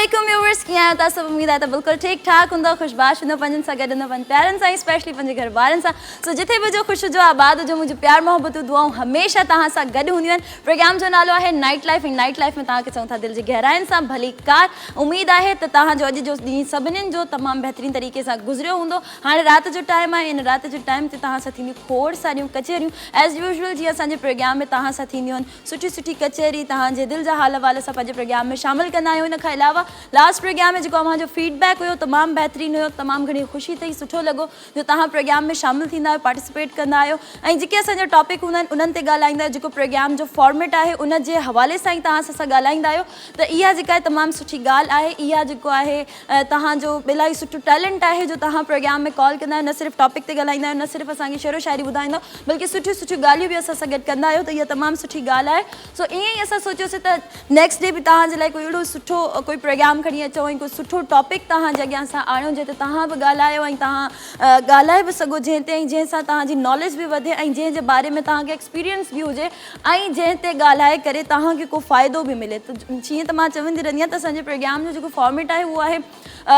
Assalamualaikum viewers, कीअं आहियो तव्हां सभु? उम्मीद आहे त बिल्कुलु ठीकु ठाक हूंदो, ख़ुशबाश हूंदो, पंहिंजनि सां गॾु हूंदो, पंहिंजे प्यारनि सां, स्पेशली पंहिंजे घर वारनि सां। सो जिथे बि जो ख़ुशि हुजो, आबाद हुजो, मुंहिंजो प्यार मोहबतूं दुआऊं हमेशह तव्हां सां गॾु हूंदियूं आहिनि। प्रोग्राम जो नालो आहे नाइट लाइफ, ऐं नाइट लाइफ में तव्हांखे चऊं था दिलि जी गहराइनि सां भली कार। उम्मीद आहे त तव्हांजो अॼु जो ॾींहुं सभिनीनि जो तमामु बहितरीनु तरीक़े सां गुज़रियो हूंदो। हाणे राति जो टाइम आहे, इन राति जे टाइम ते तव्हां सां थींदियूं खोड़ सारियूं कचहरियूं एज़ यूजुअल जीअं असांजे प्रोग्राम में तव्हां सां थींदियूं आहिनि। सुठी सुठी कचहरी तव्हांजे दिलि जा हाल वाल असां पंहिंजे प्रोग्राम में शामिलु कंदा आहियूं। इन खां अलावा लास्ट प्रोग्राम में जेको अव्हांजो फीडबैक हुयो तमामु बहितरीनु हुयो, तमामु घणी ख़ुशी अथई, सुठो लॻो जो तव्हां प्रोग्राम में शामिलु थींदा आहियो, पार्टिसिपेट कंदा आहियो ऐं जेके असांजा टॉपिक हूंदा आहिनि उन्हनि ते ॻाल्हाईंदा आहियो। जेको प्रोग्राम जो फॉर्मेट आहे उन जे हवाले सां ई तव्हां सां ॻाल्हाईंदा आहियो, त इहा जेका आहे तमामु सुठी ॻाल्हि आहे। इहा जेको आहे तव्हांजो इलाही सुठो टैलेंट आहे जो तव्हां प्रोग्राम में कॉल कंदा आहियो, न सिर्फ़ु टॉपिक ते ॻाल्हाईंदा आहियो, न सिर्फ़ु असांखे शेरो शाइरी ॿुधाईंदा बल्कि सुठियूं सुठियूं ॻाल्हियूं बि असां सां गॾु कंदा आहियो, त इहा तमामु सुठी ॻाल्हि आहे। सो ईअं ई असां सोचियोसीं त नेक्स्ट डे बि तव्हांजे लाइ कोई अहिड़ो सुठो कोई प्रोग्राम खणी अचूं ऐं कोई सुठो टॉपिक तव्हांजे अॻियां असां आणियूं जंहिं ते तव्हां बि ॻाल्हायो ऐं तव्हां ॻाल्हाए बि सघो, जंहिं ते ऐं जंहिंसां तव्हांजी नॉलेज बि वधे ऐं जंहिंजे बारे में तव्हांखे एक्सपीरियंस बि हुजे ऐं जंहिं ते ॻाल्हाए करे तव्हांखे को फ़ाइदो बि मिले। त जीअं त मां चवंदी रहंदी आहियां त असांजे प्रोग्राम जो जेको फॉर्मेट आहे उहो आहे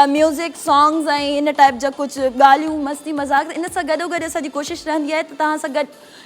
म्यूज़िक सॉन्ग्स ऐं इन टाइप जा कुझु ॻाल्हियूं मस्ती मज़ाक। इन सां गॾोगॾु असांजी कोशिशि रहंदी आहे त तव्हां सां गॾु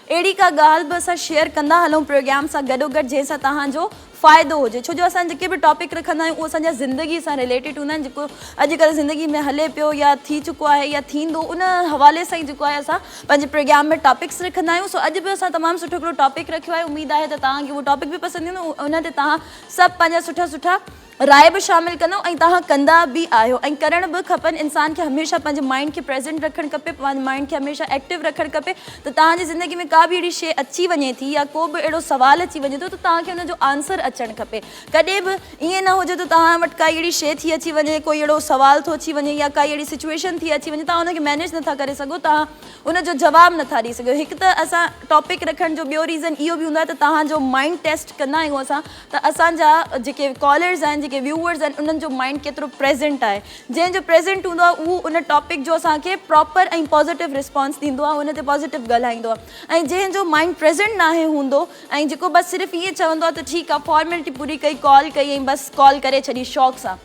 अहिड़ी का ॻाल्हि बि असां शेयर कंदा हलूं प्रोग्राम सां गॾोगॾु जंहिंसां तव्हांजो फ़ाइदो हुजे। छो जो असां जेके बि टॉपिक रखंदा आहियूं उहे असांजा ज़िंदगी सां रिलेटेड हूंदा आहिनि, जेको अॼुकल्ह ज़िंदगी में हले पियो या थी चुको आहे या थींदो, उन हवाले सां ई जेको आहे असां पंहिंजे प्रोग्राम में टॉपिक्स रखंदा आहियूं। सो अॼु बि असां तमामु सुठो हिकिड़ो टॉपिक रखियो आहे। उमेद आहे त तव्हांखे उहो टॉपिक बि पसंदि ईंदो, उन ते तव्हां सभु पंहिंजा सुठा सुठा राय बि शामिलु कंदो ऐं तव्हां कंदा बि आहियो ऐं करण बि खपनि। इंसान खे हमेशह पंहिंजे माइंड खे प्रेज़ेंट रखणु खपे, पंहिंजे माइंड खे हमेशह एक्टिव रखणु खपे। त तव्हांजी ज़िंदगी में का बि अहिड़ी शइ अची वञे थी या को बि अहिड़ो सुवालु अची वञे थो त तव्हांखे हुनजो आंसर अचणु खपे। कॾहिं बि ईअं न हुजे त तव्हां वटि काई अहिड़ी शइ थी अची वञे, कोई अहिड़ो सुवालु थो अची वञे या काई अहिड़ी सिचुएशन थी अची वञे, तव्हां हुनखे मैनेज नथा करे सघो, तव्हां हुनजो जवाबु नथा ॾेई सघो। हिकु त असां टॉपिक रखण जो ॿियो रीज़न इहो बि हूंदो आहे त तव्हांजो माइंड टेस्ट कंदा आहियूं असां, त असांजा जेके कॉलर्स आहिनि, जेके व्यूअर्स आहिनि, उन्हनि जो माइंड केतिरो प्रेज़ेंट आहे। जंहिंजो प्रेज़ेंट हूंदो आहे उहो उन टॉपिक जो असांखे प्रॉपर ऐं पॉज़िटिव रिस्पॉन्स ॾींदो आहे, उन ते पॉज़िटिव ॻाल्हाईंदो आहे। ऐं जंहिंजो माइंड प्रेज़ेंट नाहे हूंदो ऐं जेको बसि सिर्फ़ु ईअं चवंदो आहे त ठीकु आहे फॉर्मेलिटी पूरी कई, कॉल कई ऐं बसि कॉल करे छॾी, शौक़ सां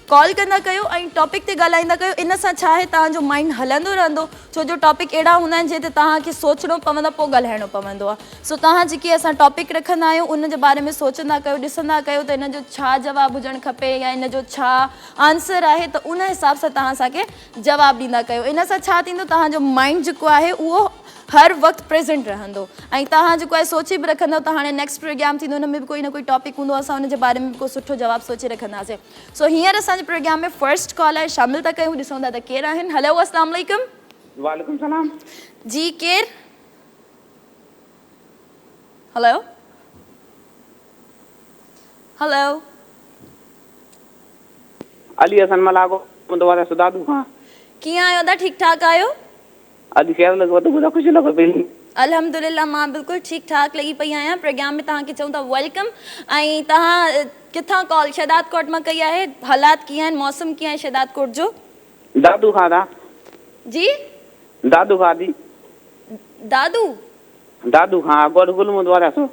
कॉल कंदा कयो ऐं टॉपिक ते ॻाल्हाईंदा कयो। इन सां छा आहे तव्हांजो माइंड हलंदो रहंदो, छो जो टॉपिक अहिड़ा हूंदा आहिनि जंहिं ते तव्हांखे सोचणो पवंदो, पोइ ॻाल्हाइणो पवंदो आहे। सो तव्हां जेके असां टॉपिक रखंदा आहियूं उन जे बारे में सोचंदा कयो, ॾिसंदा कयो त इन जो छा जवाबु हुजणु खपे या इन जो छा आंसर आहे, त उन हिसाब सां तव्हां असांखे जवाबु ॾींदा कयो। इन सां छा थींदो, तव्हांजो माइंड जेको आहे उहो हर वक़्तु प्रेज़ेंट रहंदो ऐं तव्हां जेको आहे सोचे बि रखंदव त हाणे नेक्स्ट प्रोग्राम थींदो, हुन में बि कोई न कोई टॉपिक हूंदो, असां हुन जे बारे में को सुठो जवाबु सोचे रखंदासीं। सो हींअर असांजे प्रोग्राम में फर्स्ट कॉल आहे, शामिलु था कयूं, ॾिसूं था त केरु आहिनि। हलो, अस्सलाम वालेकुम। वालेकुम सलाम जी, केरु? हलो हलो अली हसन मलागो मुंदवारा सुदादू खां। कीअं आहियो दा? ठीकु ठाक आहियो? अॼु ख़ैरु लॻो त ॿुधा ख़ुशी लॻो पई। अल्हम्दुलिल्लाह, मां बिल्कुलु ठीकु ठाक लॻी पई आहियां। प्रोग्राम में तव्हांखे चऊं था वेलकम। ऐं तव्हां किथां कॉल? शहदाद कोट मां कई आहे। हालात कीअं आहिनि, मौसम कीअं आहे शहदाद कोट जो? दादू खां दा जी, दादू खां दी दादू दादू खां गोड गुल मुंदवारा सो।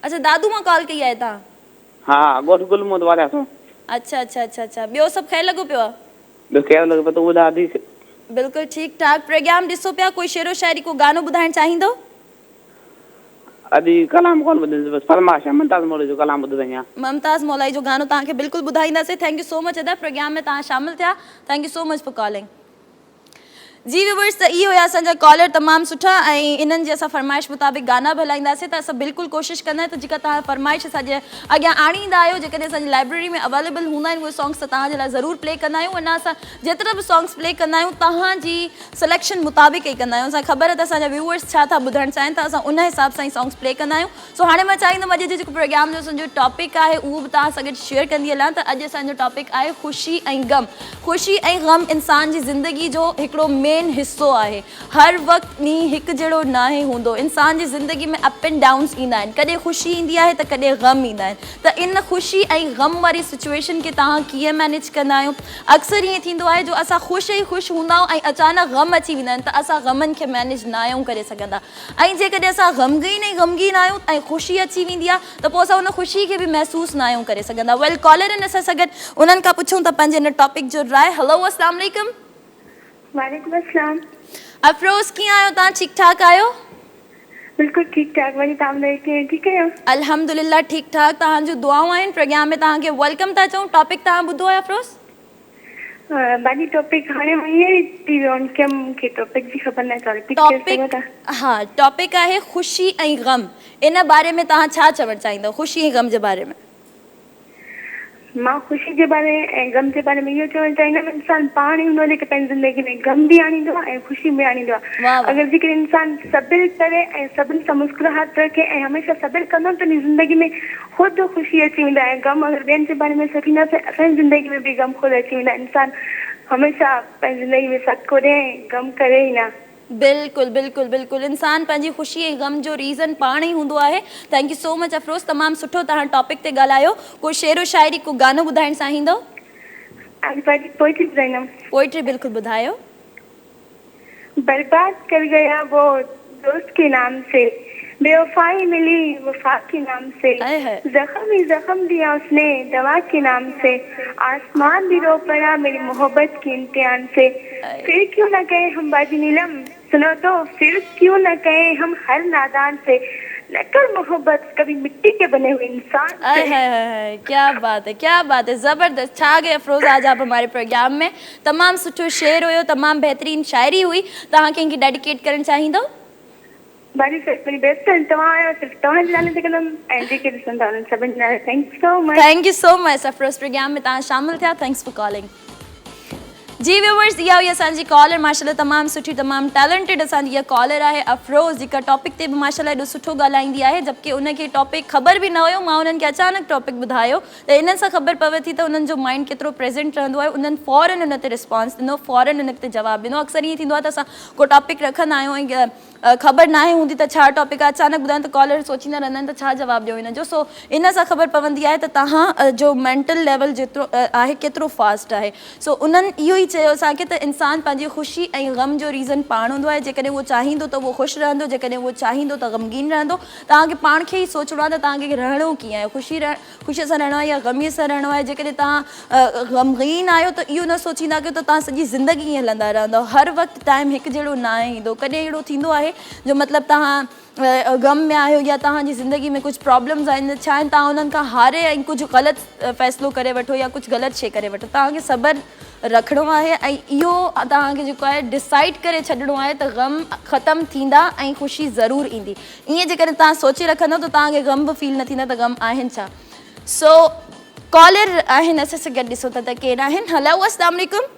अच्छा, दादू मां कॉल कई आहे तव्हां? हा, गोड गुल मुंदवारा सो। अच्छा अच्छा अच्छा अच्छा, ॿियो सभु ख़ैरु लॻो पियो आहे? ॿियो ख़ैरु लॻो पियो, तूं ॿुधा दी? बिल्कुलु ठीकु ठाक। प्रोग्राम ॾिसो पिया, कोई शेरो शाइरी को गानो ॿुधाइणु चाहींदो? अॼु कलाम कोन ॿुधंदसि, बसि फरमाइश आहे मुमताज़ मौलवी जो कलाम ॿुधंदी आहियां। मुमताज़ मौलवी जो गानो तव्हांखे बिल्कुलु ॿुधाईंदासीं। थैंक यू सो मच अदा, प्रोग्राम में तव्हां शामिलु थिया। Thank you so much for calling. जी व्यूअर्स, त इहो हुया असांजा कॉलर, तमामु सुठा, ऐं इन्हनि जे असां फरमाइश मुताबिक़ गाना बि हलाईंदासीं। त असां बिल्कुलु कोशिशि कंदा आहियूं त जेका तव्हां फरमाइश असांजे अॻियां आणींदा आहियो, जेकॾहिं असांजी लाइब्रेरी में अवेलेबल हूंदा आहिनि उहे सॉन्ग्स, त तव्हांजे लाइ ज़रूरु प्ले कंदा आहियूं। अञा असां जेतिरा बि सॉन्ग्स प्ले कंदा आहियूं तव्हांजी सिलेक्शन मुताबिक़ ई कंदा आहियूं। असांखे ख़बर आहे त असांजा व्यूअर्स छा था ॿुधणु चाहिनि, त असां उन हिसाब सां ई सॉन्ग्स प्ले कंदा आहियूं। सो हाणे मां चाहींदमि अॼु जो जेको प्रोग्राम जो असांजो टॉपिक आहे उहो बि तव्हां सां गॾु शेयर कंदी हलां। त अॼु असांजो टॉपिक आहे ख़ुशी ऐं ग़म। ख़ुशी ऐं ग़म इंसान जी ज़िंदगी जो हिकिड़ो मेन मेन हिस्सो आहे। हर वक़्तु ॾींहुं हिकु जहिड़ो न आहे हूंदो, इंसान जी ज़िंदगी में अप एंड डाउन्स ईंदा आहिनि, कॾहिं ख़ुशी ईंदी आहे त कॾहिं ग़म ईंदा आहिनि। त इन ख़ुशी ऐं ग़म वारी सिचुएशन खे तव्हां कीअं मैनेज कंदा आहियो? अक्सर ईअं थींदो आहे जो असां ख़ुशि ई ख़ुशि हूंदा आहियूं ऐं अचानक ग़म अची वेंदा आहिनि त असां ग़मनि खे मैनेज न आहियूं करे सघंदा, ऐं जेकॾहिं असां ग़मगीन आहियूं ऐं ख़ुशी अची वेंदी आहे त पोइ असां उन ख़ुशी खे बि महसूसु न आहियूं करे सघंदा। वेल कॉलर आहिनि असां सां गॾु, उन्हनि खां पुछूं था पंहिंजे हिन टॉपिक जो राय। हेलो अस्सलाम वालेकुम। वालेकुम अस्सलाम। अफरोज़ कीअं आहियो तव्हां? ठीकु ठाक आहियो? बिल्कुल ठीक ठाक। वरी तव्हां ॿुधायो ठीक आहियो? अल्हम्दुलिल्लाह ठीकु ठाक, तव्हांजूं दुआऊं आहिनि। प्रोग्राम में तव्हांखे वेलकम था चऊं। टॉपिक तव्हां ॿुधो आहे अफरोज़? बाक़ी टॉपिक हाणे ईअं थी वियो की मूंखे टॉपिक जी ख़बर न आहे। टॉपिक हाँ, टॉपिक आहे ख़ुशी ऐं ग़म। इन बारे में तव्हां छा चवणु चाहींदव, ख़ुशी ऐं ग़म जे बारे में? मां ख़ुशी जे बारे ऐं ग़म जे बारे में इहो चवणु चाहींदमि, इंसान पाण ई हूंदो आहे जेके पंहिंजी ज़िंदगी में ग़म बि आणींदो आहे ऐं ख़ुशी बि आणींदो आहे। अगरि जेकर इंसान सब्र करे ऐं सभिनी सां मुस्कुराहट रखे ऐं हमेशह सब्र कंदो त ज़िंदगी में ख़ुदि ख़ुशी अची वेंदा आहे। ग़म अगरि ॿियनि जे बारे में सोचींदासीं असांजी ज़िंदगी में बि ग़म ख़ुदि अची वेंदा। इंसान हमेशह पंहिंजी ज़िंदगी में सच करे ग़म करे ई न। बिल्कुलु बिल्कुलु बिल्कुलु, इंसान पंहिंजी ख़ुशी ऐं ग़म जो रीज़न पाण ई हूंदो आहे। Thank you so much Afroz, तमामु सुठो तव्हां टॉपिक ते ॻाल्हायो। को शेरो शाइरी, को गानो ॿुधाइणु चाहींदव? पोइट्री ॿुधाईंदमि। पोइट्री बिल्कुलु ॿुधायो। बर्बाद कर गया वो दोस्त के नाम से, बेवफाई मिली वफा के नाम से, जख्म ही जख्म दिया उसने दवा के नाम से, आसमान भी रो पड़ा मेरी मोहब्बत के इम्तिहान से, फिर क्यों न कहे हम बाजी नीलम, सुनो तो फिर क्यों न कहे हम हर नादान से, न कर मोहब्बत कभी मिट्टी के बने हुए इंसान से। क्या बात है, क्या बात है, ज़बरदस्त। छा गए अफरोज़ आज आप हमारे प्रोग्राम में। तमामु सुठो शेर हुयो, तमामु बहितरीन शायरी हुई। तव्हां कंहिंखे डेडिकेट करणु चाहींदव? बारी सिर्फ मेरी बेस्ट फ्रेंड तव्हां आहियो, सिर्फ तव्हांजे नाले ते कंदमि ऐं जेके ॾिसंदा उन्हनि सभिनी जे नाले। Thank you so much. Thank you so much Afroz, programme में तव्हां शामिल थिया। Thanks for calling. जी व्यूवर्स, इहा हुई असांजी कॉलर, माशाल्लाह तमामु सुठी, तमामु टैलेंटेड असांजी इहा कॉलर आहे अफरोज़, जेका टॉपिक ते बि माशाल्लाह एॾो सुठो ॻाल्हाईंदी आहे। जबकि उनखे टॉपिक ख़बर बि न हुयो, मां उन्हनि खे अचानक टॉपिक ॿुधायो त इन सां ख़बर पवे थी त उन्हनि जो माइंड केतिरो प्रेज़ेंट रहंदो आहे। उन्हनि फ़ौरन उन ते रिस्पॉन्स ॾिनो, फ़ौरन उन ते जवाबु ॾिनो। अक्सर ईअं थींदो आहे त असां को टॉपिक रखंदा आहियूं ऐं ख़बर न आहे हूंदी त छा टॉपिक आहे, अचानक ॿुधाइनि त कॉलर सोचींदा रहंदा आहिनि त छा जवाबु ॾियो हिन जो। सो इन सां ख़बर पवंदी आहे त तव्हां जो मेंटल लेवल जेतिरो आहे केतिरो फास्ट आहे। सो उन्हनि इहो ई चयो असांखे त इंसान पंहिंजी ख़ुशी ऐं ग़म जो रीज़न पाण हूंदो आहे। जेकॾहिं उहो चाहींदो त उहो ख़ुशि रहंदो, जेकॾहिं उहो चाहींदो त ग़मगीन रहंदो। तव्हांखे पाण खे ई सोचणो आहे त तव्हांखे रहणो कीअं आहे, ख़ुशीअ सां रहणो आहे या ग़मीअ सां रहणो आहे। जेकॾहिं तव्हां ग़मगीन आहियो त इहो न सोचींदा कयो त तव्हां सॼी ज़िंदगी ईअं हलंदा रहंदव। हर वक़्तु टाइम हिकु जहिड़ो न आहे ईंदो। कॾहिं अहिड़ो थींदो आहे जो मतिलबु तव्हां ग़म में आहियो या तव्हांजी ज़िंदगी में कुझु प्रॉब्लम्स आहिनि, छा आहिनि, तव्हां उन्हनि खां हारे ऐं कुझु ग़लति फ़ैसिलो करे वठो या कुझु ग़लति शइ करे वठो। तव्हांखे सब्र रखिणो आहे ऐं इहो तव्हांखे जेको आहे डिसाइड करे छॾिणो आहे त ग़म ख़तमु थींदा ऐं ख़ुशी ज़रूरु ईंदी। ईअं जेकॾहिं तव्हां सोचे रखंदव त तव्हांखे ग़म बि फील न थींदा त ग़म आहिनि छा। सो कॉलर आहिनि असां सां गॾु, ॾिसो त केरु आहिनि। हेलो अस्सलाम वालेकुम।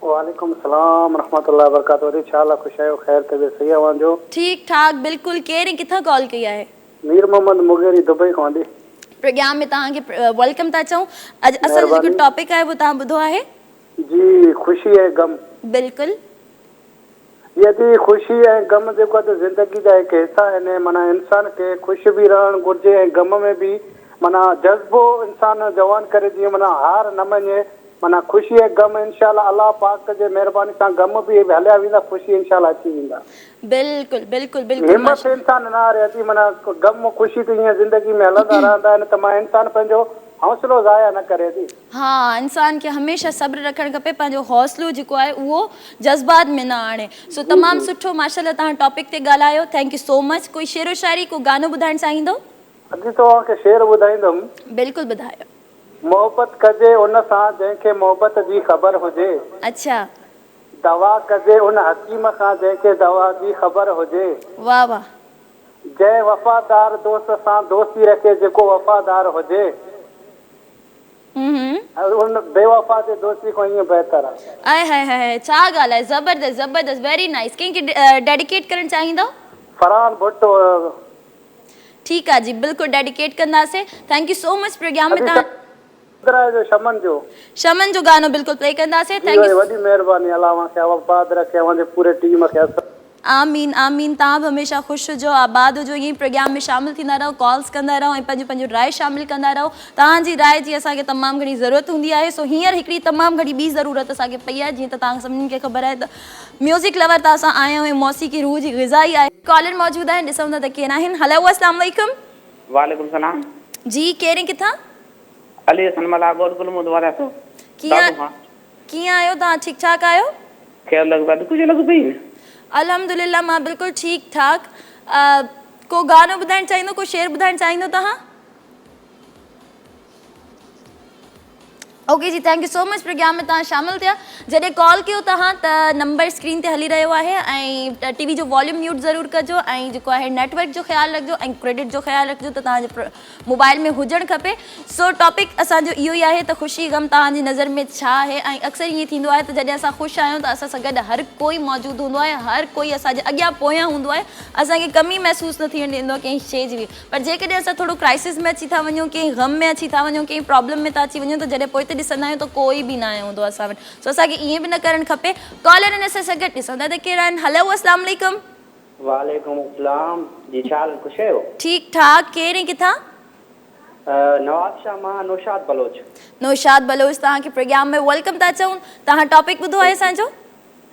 वालेकुम सलाम रहमतुल्लाहि वबरकातुहू। छा हाल आहे? ख़ुशि आहियो? ख़ैर तबियत सही आहे वांजो? ठीकु ठाक बिल्कुलु। केरु किथां कॉल कई आहे? मीर मोहम्मद मुगेरी, दुबई खां। प्रोग्राम में तव्हांखे वेलकम था चऊं। अॼु असांजो जेको टॉपिक आहे उहो तव्हां ॿुधो आहे? जी, ख़ुशी ऐं ग़म। बिल्कुलु। यदि ख़ुशी ऐं ग़म जेको आहे ज़िंदगी जा हिकु हिसा आहिनि। माना इंसान खे ख़ुशि बि रहणु घुरिजे ऐं ग़म में बि माना जज़्बो इंसान जवान करे, जीअं माना हार न मञे। माना ख़ुशी ऐं ग़म इंशाअल्लाह अलाह पाक जे महिरबानी सां ग़म बि हलिया वेंदा, ख़ुशी इंशाअल्लाह अची वेंदा। बिल्कुलु बिल्कुलु बिल्कुलु। हिम्मत इंसान न हारे थी। माना ग़म ख़ुशी त ईअं ज़िंदगी में हलंदा रहंदा आहिनि त मां इंसान पंहिंजो हौसलो ज़ाया न करे थी। हाँ, इंसान खे हमेशह सब्र रखणु खपे, पंहिंजो हौसलो जेको आहे उहो जज़्बात में न आणे। सो तमामु सुठो, माशाल्लाह तव्हां टॉपिक ते ॻाल्हायो। Thank you so much. कोई शेरो शाइरी, को गानो ॿुधाइणु चाहींदो? अॼु तव्हांखे शेर ॿुधाईंदुमि। बिल्कुलु ॿुधायो। मोहबत कजे उन सां जंहिंखे मोहबत जी ख़बर हुजे। अच्छा। दवा कजे उन हकीम खां जंहिंखे दवा जी ख़बर हुजे। वाह वाह। जंहिं वफ़ादार दोस्त सां दोस्ती रखे जेको वफ़ादार हुजे, उन बेवफ़ा जे दोस्ती खां ईअं बहितर आहे। आए हाय हाय, छा ॻाल्हि आहे, ज़बरदस्त ज़बरदस्त, वेरी नाइस। कंहिंखे डेडिकेट करणु चाहींदव? फरहान भुट्टो। ठीकु आहे जी, बिल्कुलु डेडिकेट कंदासीं। Thank you so much. Programme में तव्हां पादरा जो शमन जो गानो बिल्कुल प्ले कंदासीं। थैंक यू, वॾी महिरबानी अलाह खे आबाद रखे अवांजे पूरे टीम खे। आमीन आमीन। तव्हां बि हमेशह ख़ुशि हुजो, आबाद हुजो, ईअं प्रोग्राम में शामिल थींदा रहो, कॉल्स कंदा रहो ऐं पंहिंजो राय शामिल कंदा रहो। तव्हांजी राय जी असांखे तमामु घणी ज़रूरत हूंदी आहे। सो हींअर हिकिड़ी तमामु घणी ॿी ज़रूरत असांखे पई आहे, जीअं त तव्हां सभिनीनि खे ख़बर आहे त म्यूज़िक लवर त असां आया आहियूं, मौसीक़ी रूह जी ग़िज़ा ई आहे। कॉलर मौजूदु आहिनि, ॾिसूं था त केरु आहिनि। हलो, अस्सलाम वालेकुम। वालेकुम सलाम जी, केरु किथां? अली हसन मला गोलकुल मुदवारा तो कीअं आहियो तव्हां? ठीकु ठाक आहियो? ख़ैर लॻ कुझु लॻ पई अल्हम्दुलिल्लाह, मां बिल्कुलु ठीकु ठाक। को गानो ॿुधाइणु चाहींदो, को शेर ॿुधाइणु चाहींदो तव्हां? ओके जी, thank you so much. Programme में तव्हां शामिल थिया। जॾहिं कॉल कयो तव्हां त नंबर स्क्रीन ते हली रहियो आहे ऐं टीवी जो वॉल्यूम म्यूट ज़रूरु कजो ऐं जेको आहे नेटवर्क जो ख़्यालु रखिजो ऐं क्रेडिट जो ख़्यालु रखिजो त तव्हांजे मोबाइल में हुजणु खपे। सो टॉपिक असांजो इहो ई आहे त ख़ुशी गम तव्हांजी नज़र में छा आहे। ऐं अक्सर ईअं थींदो आहे त जॾहिं असां ख़ुशि आहियूं त असां सां गॾु हर कोई मौजूदु हूंदो आहे, हर कोई असांजे अॻियां पोयां हूंदो आहे, असांखे कमी महसूसु न थियणु ॾींदो कंहिं शइ जी बि। पर जेकॾहिं असां थोरो क्राइसिस में अची था वञूं, कंहिं ग़म में अची था वञूं, कंहिं प्रॉब्लम में था अची वञूं, त जॾहिं पोइ ॾिसंदा आहियूं त कोई बि न हूंदो असां वटि। सो असांखे ईअं बि न करणु खपे। कॉलर आहिनि असां सां गॾु, ॾिसूं था त केरु आहिनि। हलो, अस्सलाम वालेकुम। वालेकुम अस्सलाम जी, छा हाल? ख़ुशि आहियो? ठीकु ठाक। केरु आहिनि किथां? नवाब शाह, मां नौशाद बलोच। नौशाद बलोच, तव्हांखे प्रोग्राम में वेलकम था चऊं। तव्हां टॉपिक ॿुधो आहे असांजो?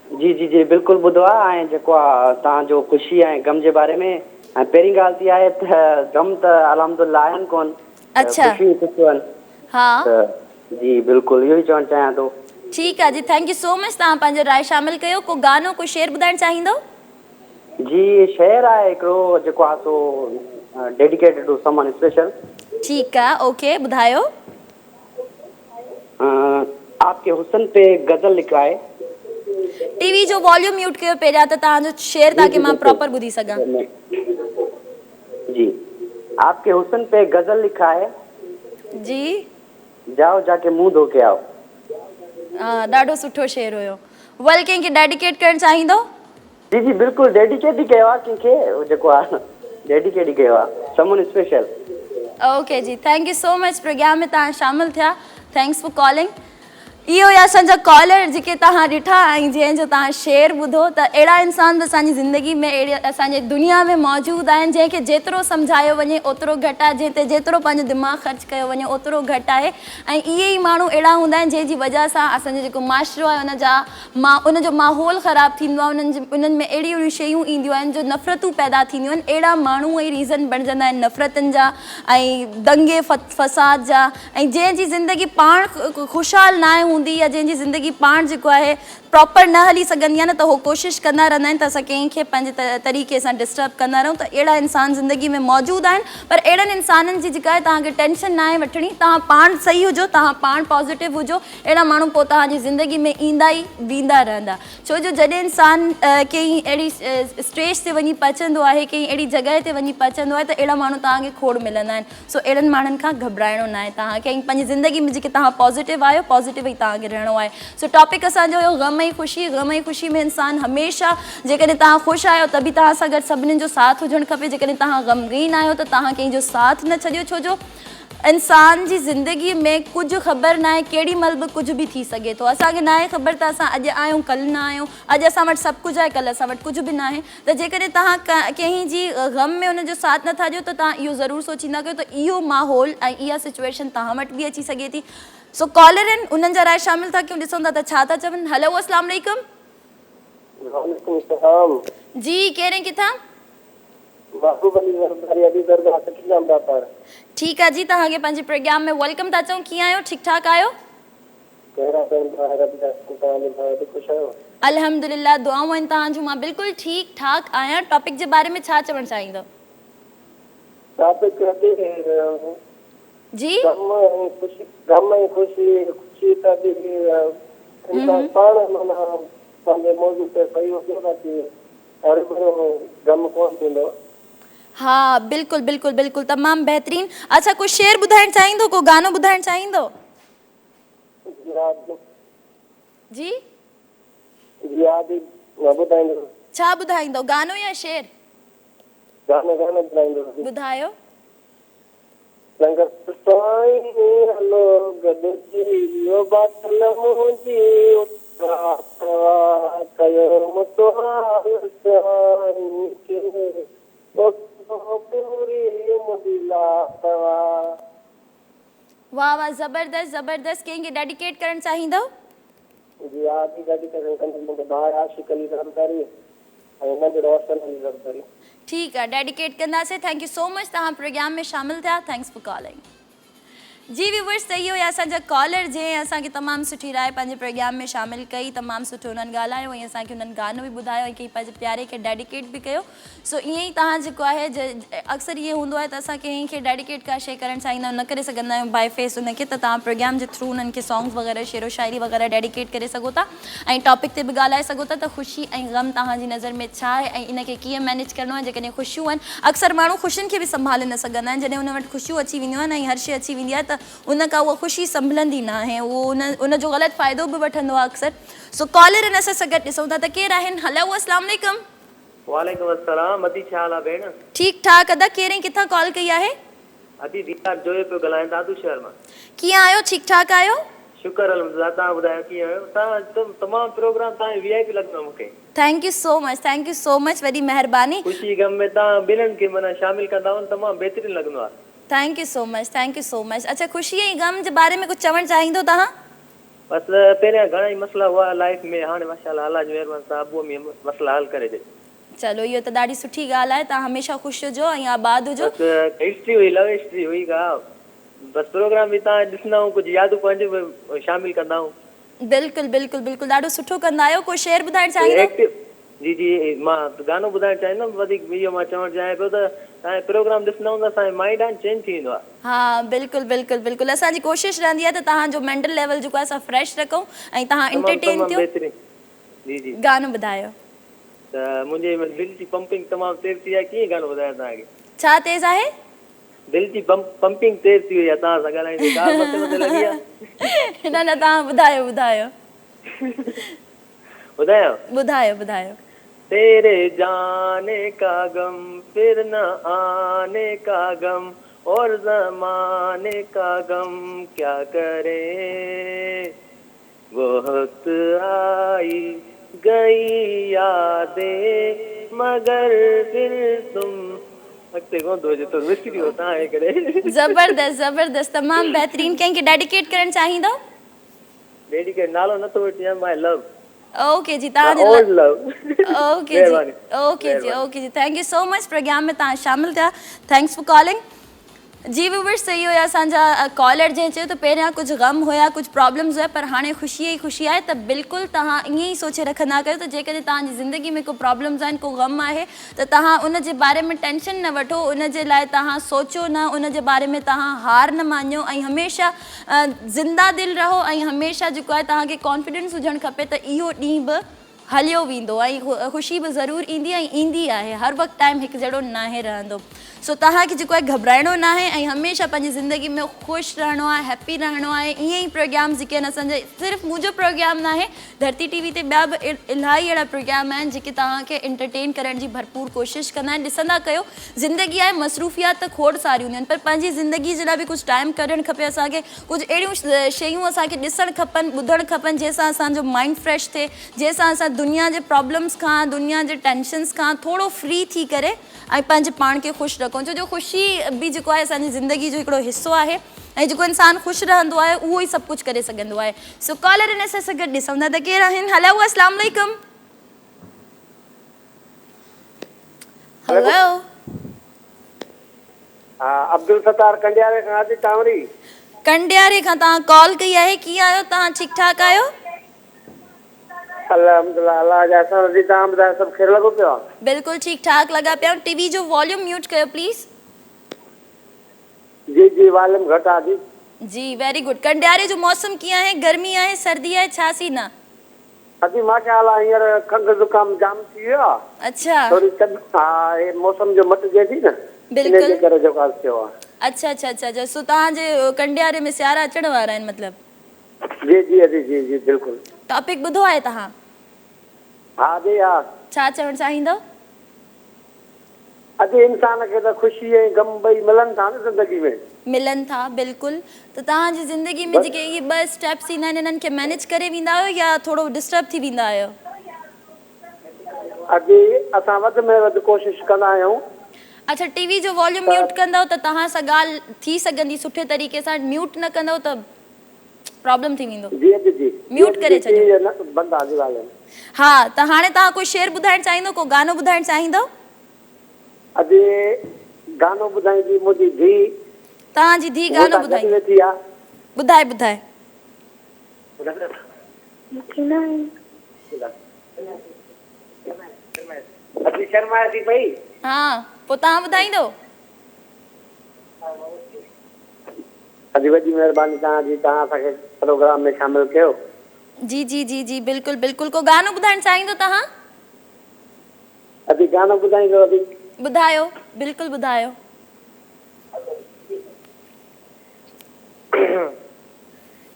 जी जी जी, बिल्कुलु ॿुधो आहे। ऐं जेको आहे तव्हांजो ख़ुशी ऐं गम जे बारे में। ऐं पहिरीं ॻाल्हि थी आहे त गम त अल्हम्दुलिल्लाह आहिनि कोन, अच्छा, ख़ुशियूं ख़ुशियूं आहिनि। हा जी बिल्कुलु, इहो ई चवणु चाहियां थो। ठीकु आहे जी, थैंक यू सो मच। तव्हां पंहिंजो राय शामिल कयो। को गानो, को शेर ॿुधाइणु चाहींदो? जी, शेर आहे हिकिड़ो जेको आहे so dedicated to someone special. ठीकु आहे, ओके, ॿुधायो। आपके हुस्न पे गज़ल लिखा है। टीवी जो वॉल्यूम म्यूट कयो पहिरियां त तव्हांजो शेर ताकि मां प्रॉपर ॿुधी सघां। जी, आपके हुस्न पे गज़ल लिखा है, जी जाओ जाके मुंह धो के आओ। हा, ॾाढो सुठो शेर हुयो। वेल, कंहिंखे डेडिकेट करणु चाहींदो? जी जी बिल्कुलु, डेडिकेट ई कयो आहे कंहिंखे, जेको आहे डेडिकेट ई कयो आहे, समवन स्पेशल। ओके जी, thank you so much. Programme में तव्हां शामिल थिया, थैंक्स फॉर कॉलिंग। इहो ई असांजा कॉलर जेके तव्हां ॾिठा ऐं जंहिंजो तव्हां शेर ॿुधो, त अहिड़ा इंसान बि असांजी ज़िंदगी में, अहिड़े असांजे दुनिया में मौजूदु आहिनि जंहिंखे जेतिरो सम्झायो वञे ओतिरो घटि आहे, जंहिं ते जेतिरो पंहिंजो दिमाग़ु ख़र्चु कयो वञे ओतिरो घटि आहे। ऐं इहे ई माण्हू अहिड़ा हूंदा आहिनि जंहिंजी वजह सां असांजो जेको माशरो आहे उनजो माहौल ख़राबु थींदो आहे। उन्हनि में अहिड़ियूं अहिड़ियूं शयूं ईंदियूं आहिनि जो नफ़रतूं पैदा थींदियूं आहिनि। अहिड़ा माण्हू ई रीज़न बणिजंदा आहिनि नफ़रतनि जा ऐं दंगे फसाद जा। ऐं जंहिंजी ज़िंदगी पाण ख़ुशहाल न आहे हूंदी, या जंहिंजी ज़िंदगी पाण जेको आहे प्रॉपर न हली सघंदी आहे न, त उहो कोशिशि कंदा रहंदा आहिनि त असां कंहिंखे पंहिंजे तरीक़े सां डिस्टर्ब कंदा रहूं। त अहिड़ा इंसान ज़िंदगी में मौजूदु आहिनि। पर अहिड़नि इंसाननि जी जेका आहे तव्हांखे टेंशन न आहे वठणी। तव्हां पाण सही हुजो, तव्हां पाण पॉज़िटिव हुजो, अहिड़ा माण्हू पोइ तव्हांजी ज़िंदगी में ईंदा ई वेंदा रहंदा। छो जो जॾहिं इंसान कंहिं अहिड़ी स्टेज ते वञी पहुचंदो आहे, कंहिं अहिड़ी जॻह ते वञी पहुचंदो आहे, त अहिड़ा माण्हू तव्हांखे खोड़ मिलंदा आहिनि। सो अहिड़नि माण्हुनि खां घबराइणो न आहे तव्हांखे। ऐं पंहिंजी ज़िंदगी में जेके तव्हां पॉज़िटिव आहियो, पॉज़िटिव ई तव्हांखे रहणो आहे। सो टॉपिक असांजो हुयो गम ऐं ख़ुशी। गम ऐं ख़ुशी में इंसान हमेशह, जेकॾहिं तव्हां ख़ुशि आहियो त बि तव्हां सां गॾु सभिनीनि जो साथ हुजणु खपे। जेकॾहिं तव्हां ग़मगीन आहियो त तव्हां कंहिंजो साथ न छॾियो। छो जो इंसान जी ज़िंदगी में कुझु ख़बर न आहे, केॾी महिल बि कुझु बि थी सघे थो। असांखे न आहे ख़बर त असां अॼु आहियूं कल्ह न आहियूं, अॼु असां वटि सभु कुझु आहे कल्ह असां वटि कुझु बि न आहे। त जेकॾहिं तव्हां कंहिंजी ग़म में उनजो साथ नथा ॾियो त तव्हां इहो ज़रूरु सोचींदा कयो त इहो माहौल ऐं इहा सिचुएशन तव्हां वटि बि अची सघे थी। सो कॉलर आहिनि, उन्हनि जा राय शामिल था कयूं, ॾिसूं था त छा था चवनि। हलो, अस्सलाम वालेकुम। वालेकुम सलाम जी, केरु आहिनि किथां? ठीकु आहे जी, तव्हांखे पंहिंजे प्रोग्राम में वेलकम था चऊं। कीअं आहियो? ठीकु ठाक आहियो? अल्हम्दुलिल्लाह, दुआऊं आहिनि तव्हांजूं। मां बिल्कुलु ठीकु ठाक आहियां। टॉपिक जे बारे में छा चवणु चाहींदो? जी, गम ऐं ख़ुशी त इंसान पाण माना पंहिंजे मौजू ते सही हुजे न कि हर भेरो गम कोन थींदो। हा, बिल्कुलु बिल्कुलु बिल्कुलु, तमामु बहितरीन। अच्छा, को शेर ॿुधाइणु चाहींदो, को गानो ॿुधाइणु चाहींदो? जी, छा ॿुधाईंदो, गानो या शेर? गानो ॿुधाईंदो। ॿुधायो। लंगर हलो गॾिजी इहो बाटल मुंहिंजी कयो मुतवाल साईं खे पूरी मुंहिंजी लातवा। वाह वाह, ज़बरदस्त ज़बरदस्त। कंहिंखे डेडिकेट करणु चाहींदव? जी आप ही डेडिकेशन कंदी मुंहिंजे भाउ आशिक़ अली ज़रदारी ऐं हुनजे रोशन अली ज़रदारी। ठीकु आहे, डेडिकेट कंदासीं। थैंक यू सो मच, तव्हां प्रोग्राम में शामिल थिया। Thanks for calling. जी व्यूवर्स, त इहो असांजा कॉलर जंहिं असांखे तमामु सुठी राय पंहिंजे प्रोग्राम में शामिल कई, तमामु सुठो उन्हनि ॻाल्हायो ऐं असांखे उन्हनि गानो बि ॿुधायो ऐं कंहिं पंहिंजे प्यारे खे डेडिकेट बि कयो। सो ईअं ई तव्हां जेको आहे अक्सर इहो हूंदो आहे त असां कंहिंखे डेडिकेट का शइ करणु चाहींदा आहियूं, न करे सघंदा आहियूं बाय फेस उनखे, त तव्हां प्रोग्राम जे थ्रू उन्हनि खे सॉन्ग्स वग़ैरह शेरो शाइरी वग़ैरह डेडिकेट करे सघो था ऐं टॉपिक ते बि ॻाल्हाए सघो था त ख़ुशी ऐं ग़म तव्हांजी नज़र में छा आहे ऐं इनखे कीअं मैनेज करिणो आहे। जेकॾहिं ख़ुशियूं आहिनि, अक्सर माण्हू ख़ुशियुनि खे बि संभाले न सघंदा आहिनि। जॾहिं उन वटि ख़ुशियूं अची वेंदियूं आहिनि ऐं हर शइ अची वेंदी आहे त उन खां उहा ख़ुशी संभलंदी न आहे, उहो उन जो ग़लति फ़ाइदो बि वठंदो आहे अक्सर। सो कॉलर इन सां गॾु ॾिसूं था त केरु आहिनि। हलो, अस्सलाम वालेकुम। वालेकुम अस्सलाम। अदी छा हाल आहे भेण? ठीकु ठाक। अदा केरु किथां कॉल कई आहे? अदी दीदार जोए पियो ॻाल्हायां दादू शहर मां। कीअं आहियो? ठीकु ठाक आहियो? शुक्र अल्हम्दुलिल्लाह। तव्हां ॿुधायो कीअं आहियो? तव्हां तमामु प्रोग्राम तव्हां VIP लॻंदो मूंखे। Thank you so much, thank you so much, वॾी महिरबानी। ख़ुशी गम में तव्हां ॿिन्हिनि खे माना शामिल कंदा आहियो, तमामु बहितरीनु लॻंदो आहे। Thank you so much, thank you so much. अच्छा, ख़ुशी ऐं ग़म जे बारे में कुझु चवणु चाहींदो तव्हां? बसि पहिरियां घणा ई मसइला हुआ लाइफ में, हाणे माशाअल्लाह अल्लाह जी महिरबानी सां अबूअ में मसइला हल करे ॾे। चलो, इहो त ॾाढी सुठी ॻाल्हि आहे। तव्हां हमेशह ख़ुशि हुजो ऐं आबाद हुजो। बसि हिस्ट्री हुई, लव हिस्ट्री हुई का, बसि प्रोग्राम बि तव्हां ॾिसंदा आहियो, कुझु यादूं पंहिंजो शामिल कंदा आहियूं। बिल्कुलु बिल्कुलु बिल्कुलु, ॾाढो सुठो कंदा आहियो। कोई शेर ॿुधाइणु चाहींदो? जी जी, मां गानो ॿुधाइणु चाहींदुमि। वधीक इहो मां चवणु चाहियां पियो त तव्हांजो प्रोग्राम ॾिसंदा हूंदा, असांजो माइंड आहे चेंज थी वेंदो आहे। हा, बिल्कुलु बिल्कुलु बिल्कुलु। असांजी कोशिशि रहंदी आहे त तव्हांजो मेंटल लेवल जेको आहे असां फ्रेश रखूं ऐं तव्हां एंटरटेन थियो। जी जी, गानो ॿुधायो। त मुंहिंजे दिलि जी पंपिंग तमामु तेज़ थी आहे। कीअं गानो ॿुधायां तव्हांखे? छा तेज़ आहे? दिलि जी पंपिंग तेज़ थी वई आहे तव्हां सां ॻाल्हाईंदे। कार मथे लॻी आहे। न न, तव्हां ॿुधायो ॿुधायो ॿुधायो ॿुधायो ॿुधायो। तेरे जाने का गम फिर न आने का गम और ज़माने का गम क्या करे, वो वक्त आई गई यादें मगर फिर तुम अॻिते कोन थो अचे, तो मिस्ट्री होता है करे। ज़बरदस्त ज़बरदस्त, तमामु बहितरीन। कंहिंखे डेडिकेट करणु चाहींदो? डेडिकेट नालो नथो वठी, माय लव। ओके जी, तव्हांजे ओके जी, ओके जी, ओके जी, thank you so much. Programme में तव्हां शामिल थिया। Thanks for calling. जी व्यूवर्स, सही हुया असांजा कॉलर जंहिं चयो त पहिरियां कुझु ग़म हुया, कुझु प्रॉब्लम्स हुया, पर हाणे ख़ुशी ई ख़ुशी आहे। त बिल्कुलु तव्हां ईअं ई सोचे रखंदा कयो त जेकॾहिं तव्हांजी ज़िंदगी में को प्रॉब्लम्स आहिनि, को ग़म आहे, त तव्हां उन जे बारे में टेंशन न वठो, उन जे लाइ तव्हां सोचो न, उन जे बारे में तव्हां हार न मञियो ऐं हमेशह ज़िंदा दिलि रहो ऐं हमेशह जेको आहे तव्हांखे कॉन्फिडेंस हुजणु खपे त इहो ॾींहुं बि हलियो वेंदो ऐं ख़ुशी बि ज़रूरु ईंदी ऐं ईंदी आहे। हर वक़्तु टाइम हिकु जहिड़ो नाहे रहंदो। सो तव्हांखे जेको आहे घबराइणो न आहे ऐं हमेशह पंहिंजी ज़िंदगी में ख़ुशि रहणो आहे, हैप्पी रहणो आहे। ईअं ई प्रोग्राम जेके आहिनि असांजे, सिर्फ़ु मुंहिंजो प्रोग्राम न आहे, धरती TV ते ॿिया बि इलाही अहिड़ा प्रोग्राम आहिनि जेके तव्हांखे एंटरटेन करण जी भरपूर कोशिशि कंदा आहिनि। ॾिसंदा कयो, ज़िंदगी आहे, मसरूफ़ियात त खोड़ सारियूं हूंदियूं आहिनि, पर पंहिंजी ज़िंदगी जे लाइ बि कुझु टाइम कढणु खपे असांखे। कुझु अहिड़ियूं शयूं असांखे ॾिसणु खपनि, ॿुधणु खपनि, जंहिंसां असांजो माइंड फ्रेश थिए, जंहिंसां असां दुनिया जे प्रॉब्लम्स खां, दुनिया जे टेंशन्स खां थोरो फ्री थी करे ऐं पंहिंजे पाण खे ख़ुशि रखूं। छो जो ख़ुशी बि जेको आहे असांजी ज़िंदगी जो हिकिड़ो हिसो आहे ऐं जेको इंसानु ख़ुशि रहंदो आहे उहो ई सभु कुझु करे सघंदो आहे। सो कॉलर इन सां गॾु ॾिसूं था त केरु आहिनि। हलो, अस्सलाम वालेकुम। हेलो, अब्दुल सत्तार कंडियारे खां आदि टावरी। कंडियारे खां तव्हां कॉल कई आहे। कीअं आहियो तव्हां? ठीकु ठाक आहियो? अल्हम्दुलिल्लाह, अल्लाह जा अहसान। तव्हां ॿुधायो, सभु ख़ैरु लॻो पियो? बिल्कुलु ठीकु ठाक लॻा पिया। TV जो वॉल्यूम म्यूट कयो प्लीज़। जी जी, वॉल्यूम घटि आहे जी। जी, वेरी गुड। कंडियारे जो मौसम कीअं आहे? गर्मी आहे, सर्दी आहे, छा सीन आहे? अजी माशाअल्लाह, हींअर खंघि ज़ुकाम जाम थी वियो आहे। अच्छा, थोरी हा, हे मौसम जो मटिजे थी न, बिल्कुलु, इनजे करे जो ॻाल्हि थियो आहे। अच्छा अच्छा अच्छा। सो तव्हांजे कंडियारे में सियारा अचण वारा आहिनि मतिलबु? जी जी जी जी जी, बिल्कुलु। टॉपिक ॿुधो आहे तव्हां? हा जी हा। छा चवणु चाहींदव? अॼु इंसान खे त ख़ुशी ऐं ग़म ॿई मिलनि था न ज़िंदगी में। मिलन था बिल्कुल। तो तव्हांजी ज़िंदगी में जेके ये 2 स्टेप्स ईंदा आहिनि इन्हनि खे मैनेज करे वेंदा आहियो या थोरो डिस्टर्ब थी वेंदा आहियो? अॼु असां वधि में वधि कोशिशि कंदा आहियूं। अच्छा, टीवी जो वॉल्यूम म्यूट कंदव त तव्हां सां ॻाल्हि थी सघंदी सुठे तरीक़े सां, म्यूट न कंदव त प्रॉब्लम थी वेंदो। जी जी म्यूट करे छॾियो। बंदि आहे ॻाल्हि। हा, त हाणे तव्हां कोई शेर ॿुधाइणु चाहींदो, को गानो ॿुधाइणु चाहींदो? अॼु गानो ॿुधाईंदी मुंहिंजी धीउ। तव्हांजी धीउ गानो ॿुधाई? ॿुधाए ॿुधाए। अॼु शर्माए थी पई। हा, पोइ तव्हां ॿुधाईंदो? अॼु वॾी महिरबानी तव्हांजी, तव्हां असांखे प्रोग्राम में शामिल कयो। जी जी जी जी बिल्कुलु बिल्कुलु। को गानो ॿुधाइणु चाहींदो तव्हां? अॼु गानो ॿुधाईंदो? अॼु ॿुधायो, बिल्कुलु ॿुधायो।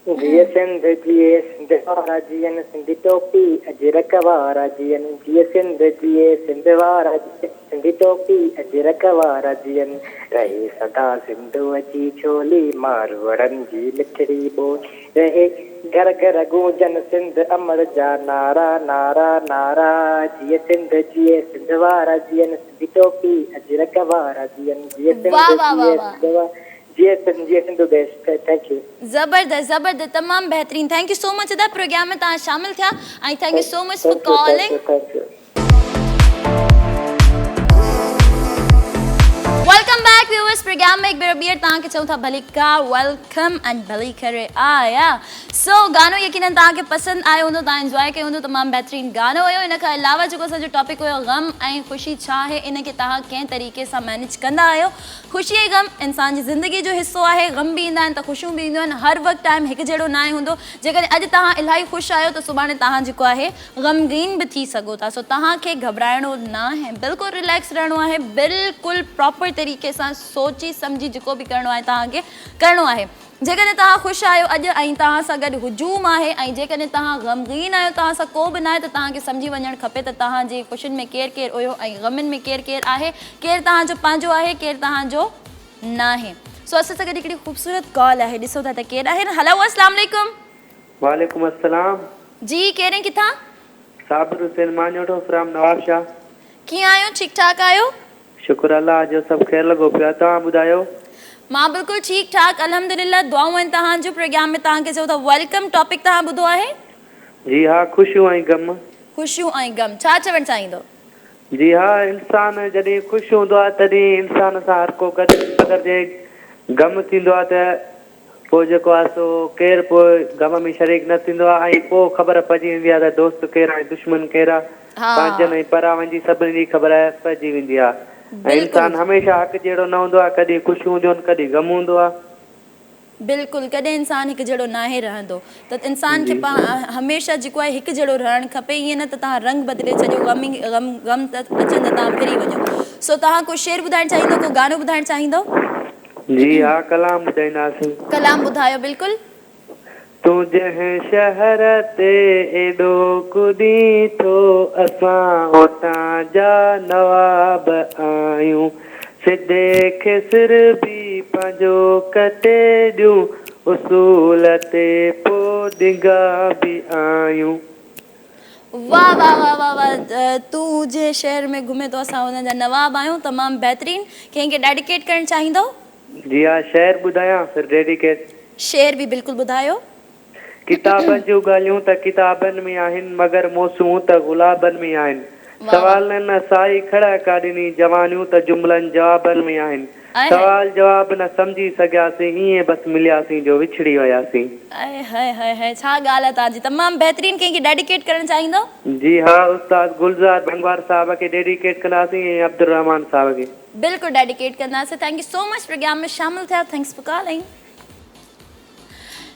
जिए सिंध जिए सिंध वारा जियन सिंधी टोपी अजरक वारा जियन जिए सिंध वारा सिंधी टोपी अजरक वारा जियन रहे सदा सिंधु अची छोली मारवड़न जी लिखड़ी बोल रहे घर घर गूंजन सिंध अमर जा नारा नारा नारा जिए सिंध वारा जियन सिंधी टोपी अजरक वारा जियन जिए सिंधु देश। Thank you. ज़बरदस्त ज़बरदस्त, तमामु बहितरीन। थैंक यू सो मच अदा प्रोग्राम में तव्हां शामिल थिया ऐं thank you so much for calling. Welcome back viewers, programme में एक बार ॿीहर तव्हांखे चऊं था भली का वेलकम एंड भली करे आया। सो गानो यकीनन तव्हांखे पसंदि आयो हूंदो, तव्हां एंजॉय कयो हूंदो, तमामु बहितरीन गानो हुयो। इन खां अलावा जेको असांजो टॉपिक हुयो गम ऐं ख़ुशी छा आहे, इन खे तव्हां कंहिं तरीक़े सां मैनेज कंदा आहियो। ख़ुशी ऐं गम इंसान जी ज़िंदगी जो हिसो आहे। गम बि ईंदा आहिनि त ख़ुशियूं बि ईंदियूं आहिनि। हर वक़्तु टाइम हिकु जहिड़ो न आहे हूंदो। जेकॾहिं अॼु तव्हां इलाही ख़ुशि आहियो त सुभाणे तव्हां जेको आहे ग़मगीन बि थी सघो था। सो तव्हांखे घबराइणो न आहे, बिल्कुलु रिलैक्स रहणो आहे, बिल्कुलु प्रॉपर तरीक़े सां सोची सम्झी जेको बि करिणो आहे तव्हांखे करिणो आहे। जेकॾहिं तव्हां ख़ुशि आहियो अॼु ऐं तव्हां सां गॾु हुजूम आहे ऐं जेकॾहिं तव्हां ग़मगीन आहियो, तव्हां सां को बि न आहे, त तव्हांखे सम्झी वञणु खपे त तव्हांजी ख़ुशियुनि में केरु केरु हुयो ऐं ग़मनि में केरु केरु आहे, केरु तव्हांजो पंहिंजो आहे, केरु तव्हांजो न आहे। सो असां सां गॾु हिकिड़ी ख़ूबसूरत कॉल आहे, ॾिसो था त केरु आहिनि। हलो, अस्सलाम वालेकुम। वालेकुम अस्सलाम। जी, केरु किथां? साबिर हुसैन मानियोटो फ्रॉम नवाबशाह। कीअं आहियो? ठीकु ठाक आहियो? शुक्र अल्लाह जो, सभु ख़ैर लॻो पियो। तव्हां ॿुधायो? मां बिल्कुलु ठीकु ठाक अल्हम्दुलिल्लाह, दुआऊं आहिनि तव्हांजो। प्रोग्राम में तव्हांखे चओ था वेलकम। टॉपिक तव्हां ॿुधो आहे? जी हा, ख़ुशियूं ऐं गम। ख़ुशियूं ऐं गम, छा चवणु चाहींदो? जी हा, इंसान जॾहिं ख़ुशि हूंदो आहे तॾहिं इंसान सां हर को गॾु, अगरि जे गम थींदो आहे त पोइ जेको आहे सो केरु पोइ गम में शरीक न थींदो आहे ऐं पोइ ख़बर पइजी वेंदी आहे त दोस्त केरु आहे, दुश्मन केरु आहे। पंहिंजनि ऐं परां वञी सभिनी जी ख़बर पइजी वेंदी आहे। ऐं इंसान हमेशह हक़ जहिड़ो न हूंदो आहे, कॾहिं ख़ुशि हूंदियूं आहिनि, कॾहिं गम हूंदो आहे। बिल्कुलु, कॾहिं इंसान हिकु जहिड़ो नाहे रहंदो, त इंसान खे हमेशह जेको आहे हिकु जहिड़ो रहणु खपे। ईअं न त तव्हां रंग बदिले छॾियो, गम त अचनि त तव्हां फिरी वञो। सो तव्हां को शेर ॿुधाइणु चाहींदो, को गानो ॿुधाइणु चाहींदो? जी हा, कलाम ॿुधाईंदासीं। कलाम ॿुधायो। बिल्कुलु। तूं जंहिं शहर ते एॾो कुॾी थो, असां हुतां जा नवाब आहियूं। सिधे खे सिर बि पंहिंजो कटे ॾियूं, उसूल ते पोइ ॾिंगा बि आहियूं। वाह वाह वाह वाह वाह। तूं जे शहर में घुमे थो, असां हुन जा नवाब आहियूं। तमामु बहितरीन। कंहिंखे डेडिकेट करणु चाहींदो? जी हा, शेर ॿुधायां फिर डेडिकेट? शेर बि बिल्कुलु ॿुधायो। किताबनि जूं ॻाल्हियूं त किताबनि में आहिनि, मगर मौसूं त गुलाबनि में आहिनि। सवालनि साई खड़ा का ॾिनी, जवानियूं त जुमलनि जवाबनि में आहिनि। सवाल जवाब न सम्झी सघियासीं, ईअं बसि मिलियासीं जो विछड़ी वियासीं। छा ॻाल्हि आहे तव्हांजी, तमामु बहितरीन। कंहिंखे डेडिकेट करणु चाहींदो? जी हा, उस्ताद गुलज़ार भंगवार साहब खे डेडिकेट कंदासीं ऐं अब्दुल रहमान साहब खे बिल्कुलु डेडिकेट कंदासीं। Thank you so much programme में शामिल थिया। Thanks for calling.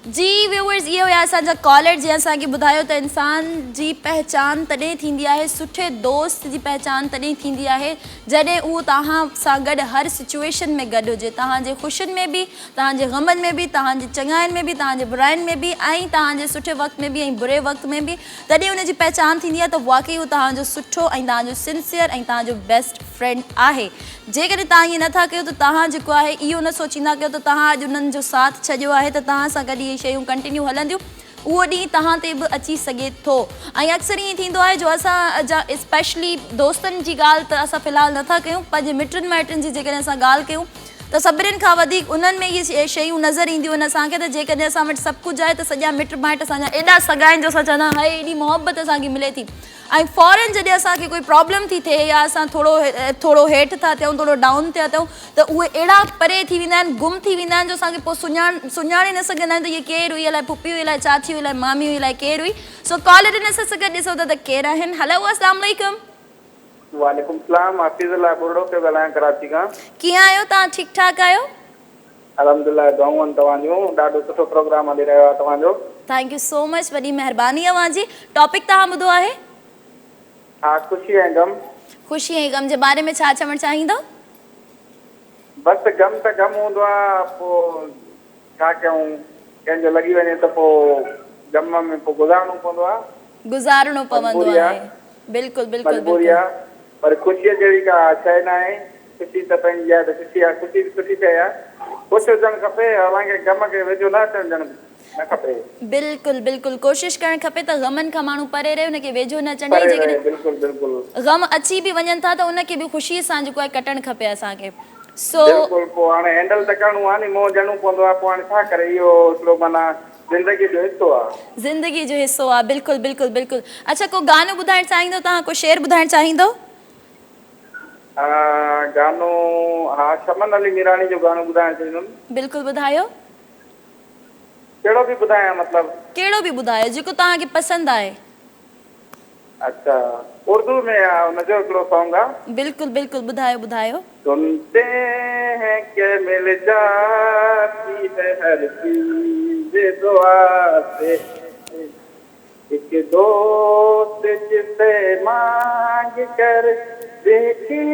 जी व्यूअर्स, ये हुआ असांजा कॉलर जीअं असांखे ॿुधायो त इंसान जी पहचान तॾहिं थींदी आहे, सुठे दोस्त जी पहचान तॾहिं थींदी आहे जॾहिं उहो तव्हां सां गॾु हर सिचुएशन में गॾु हुजे, तव्हांजे ख़ुशियुनि में बि, तव्हांजे ग़मनि में बि, तव्हांजी चङाइनि में बि, तव्हांजे बुराइनि में बि ऐं तव्हांजे सुठे वक़्त में बि ऐं बुरे वक़्त में बि। तॾहिं उनजी पहचान थींदी आहे त वाक़ई उहो तव्हांजो सुठो ऐं तव्हांजो सिंसियर ऐं तव्हांजो बेस्ट फ्रेंड आहे। जेकॾहिं तव्हां ईअं नथा कयो त तव्हां जेको आहे इहो न सोचींदा कयो त तव्हां अॼु उन्हनि जो साथ छॾियो आहे त तव्हां सां गॾु इहे शयूं कंटिन्यू हलंदियूं, उहो ॾींहुं तव्हां ते बि अची सघे थो। ऐं अक्सर ईअं थींदो आहे जो असां जा स्पेशली दोस्तनि जी ॻाल्हि त असां फ़िलहालु नथा कयूं, पंहिंजे मिटनि माइटनि जी जेकॾहिं असां ॻाल्हि कयूं त सभिनीनि खां वधीक उन्हनि में इहे शयूं नज़र ईंदियूं आहिनि असांखे त जेकॾहिं असां वटि सभु कुझु आहे त सॼा मिट माइट असांजा एॾा सॻा आहिनि जो असां चवंदा आहियूं हाय एॾी मोहबत असांखे मिले थी। ऐं फ़ौरन जॾहिं असांखे कोई प्रॉब्लम थी थिए या असां थोरो हेठि था थियूं, थोरो डाउन थिया थियूं त उहे अहिड़ा परे थी वेंदा आहिनि, गुम थी वेंदा आहिनि जो असांखे पोइ सुञाणे न सघंदा आहिनि त इहे केरु हुई, अलाए पुपी हुई, अलाए चाची हुई, अलाए मामी हुई, अलाए केरु हुई। सो कॉलर इन सां गॾु ॾिसो त केरु आहिनि। हलो अस्सलाम वालेकुम। वालेकुम सलाम, हाफिज़ुल्लाह बुर्डो के ॻाल्हायां कराची खां। कीअं आहियो तव्हां? ठीकु ठाक आहियो? अल्हम्दुलिल्लाह, दुआऊं आहिनि तव्हांजूं, ॾाढो सुठो प्रोग्राम हली रहियो आहे तव्हांजो। थैंक यू सो मच, वॾी महिरबानी तव्हांजी। टॉपिक तव्हां ॿुधो आहे? हा, ख़ुशी ऐं गम। ख़ुशी ऐं गम जे बारे में छा चवणु चाहींदव? बसि गम त गम हूंदो आहे, पोइ छा कयूं, कंहिंजो लॻी वञे त पोइ गम में पोइ गुज़ारणो पवंदो आहे, गुज़ारणो पवंदो आहे। बिल्कुलु बिल्कुलु मजबूरी आहे, पर ख़ुशीअ जहिड़ी का शइ न आहे। ख़ुशी त पंहिंजी आहे त ख़ुशी आहे, ख़ुशी बि सुठी शइ आहे, ख़ुशि हुजणु खपे, हालांकि गम खे वेझो न अचणु न खपे। बिल्कुलु बिल्कुलु कोशिशि करणु खपे त गमनि खां माण्हू परे रहे, हुनखे वेझो न अचणु ॾे। जेकॾहिं बिल्कुलु बिल्कुलु गम अची बि वञनि था त उनखे बि ख़ुशीअ सां जेको आहे कटणु खपे असांखे। सो बिल्कुलु, पोइ हाणे हैंडल त करिणो आहे नी, मोह ॾियणो पवंदो आहे, पोइ हाणे छा करे, इहो हिकिड़ो माना ज़िंदगी जो हिसो आहे। ज़िंदगी जो हिसो आहे, बिल्कुलु बिल्कुलु बिल्कुलु। अच्छा, को गानो ॿुधाइणु चाहींदो तव्हां, को शेर ॿुधाइणु चाहींदो? गानो, हा, शमन अली मीरानी जो गानो ॿुधाइणु चाहींदुमि। बिल्कुलु ॿुधायो। कहिड़ो बि ॿुधायां, मतिलबु कहिड़ो बि ॿुधायो जेको तव्हांखे पसंदि आहे। अच्छा, उर्दू में आहे, हुनजो हिकिड़ो सॉन्ग आहे। बिल्कुलु बिल्कुलु ॿुधायो ॿुधायो। सुनते हैं कि मिल जाती है हर चीज़ दुआ से, एक दोस्त जिसे मांग कर देखे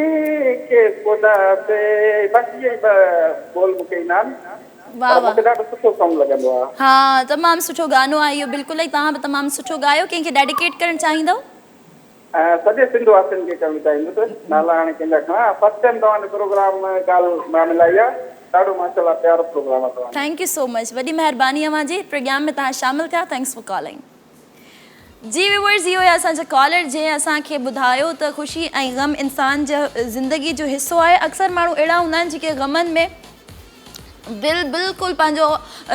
के खुदा पे। बस ये बोल मूंखे ईंदा वाह वाह, ॾाढो सुठो सॉन्ग लॻंदो आहे। हा, तमामु सुठो गानो आहे इहो, बिल्कुलु। ऐं तव्हां बि तमामु सुठो गायो। कंहिंखे डेडिकेट करणु चाहींदव? सॼे सिंध वासियुनि खे करणु चाहींदुसि, नाला हाणे कंहिंजा खणा। फर्स्ट टाइम तव्हांजे प्रोग्राम में ॻाल्हि मां मिलाई आहे, ॾाढो माशाल्लाह प्यारो प्रोग्राम आहे तव्हांजो। थैंक यू सो मच, वॾी महिरबानी तव्हांजी। प्रोग्राम में तव्हां शामिलु थिया, थैंक्स फॉर कॉलिंग। जी व्यूअर्स, इहो आहे असांजो कॉलर जंहिं असांखे ॿुधायो त ख़ुशी ऐं गम इंसान जो ज़िंदगी जो हिसो आहे। अक्सर माण्हू अहिड़ा हूंदा आहिनि जेके गमनि में बिल्कुलु पंहिंजो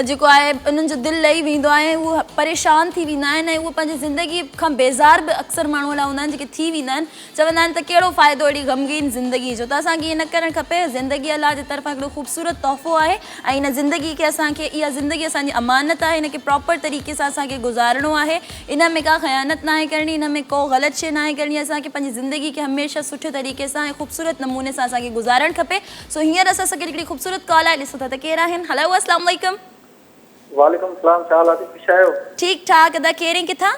जेको आहे उन्हनि जो दिलि लही वेंदो आहे, उहे परेशान थी वेंदा आहिनि ऐं उहे पंहिंजी ज़िंदगी खां बेज़ार बि अक्सर माण्हू अहिड़ा हूंदा आहिनि जेके थी वेंदा आहिनि। चवंदा आहिनि त कहिड़ो फ़ाइदो अहिड़ी गमगीन ज़िंदगी जो। त असांखे ईअं न करणु खपे। ज़िंदगी अलाह जे तरफ़ां हिकिड़ो ख़ूबसूरत तोहफ़ो आहे ऐं इन ज़िंदगी खे असांखे, इहा ज़िंदगी असांजी अमानत आहे, हिनखे प्रॉपर तरीक़े सां असांखे गुज़ारणो आहे। इन में का ख़यानत न आहे करणी, इन में को ग़लति शइ न आहे करणी। असांखे पंहिंजी ज़िंदगी खे हमेशह सुठे तरीक़े सां ऐं ख़ूबसूरत नमूने सां असांखे गुज़ारणु खपे। सो हींअर असां सां हिकिड़ी ख़ूबसूरत कॉल आहे, ॾिसो था त केरु आहिनि। हलो अस्सलाम वालेकुम। वालेकुम सलाम, छा हाल आहे? ख़ुशि आहियो? ठीकु ठाक। अदा केरु आहिनि, किथां?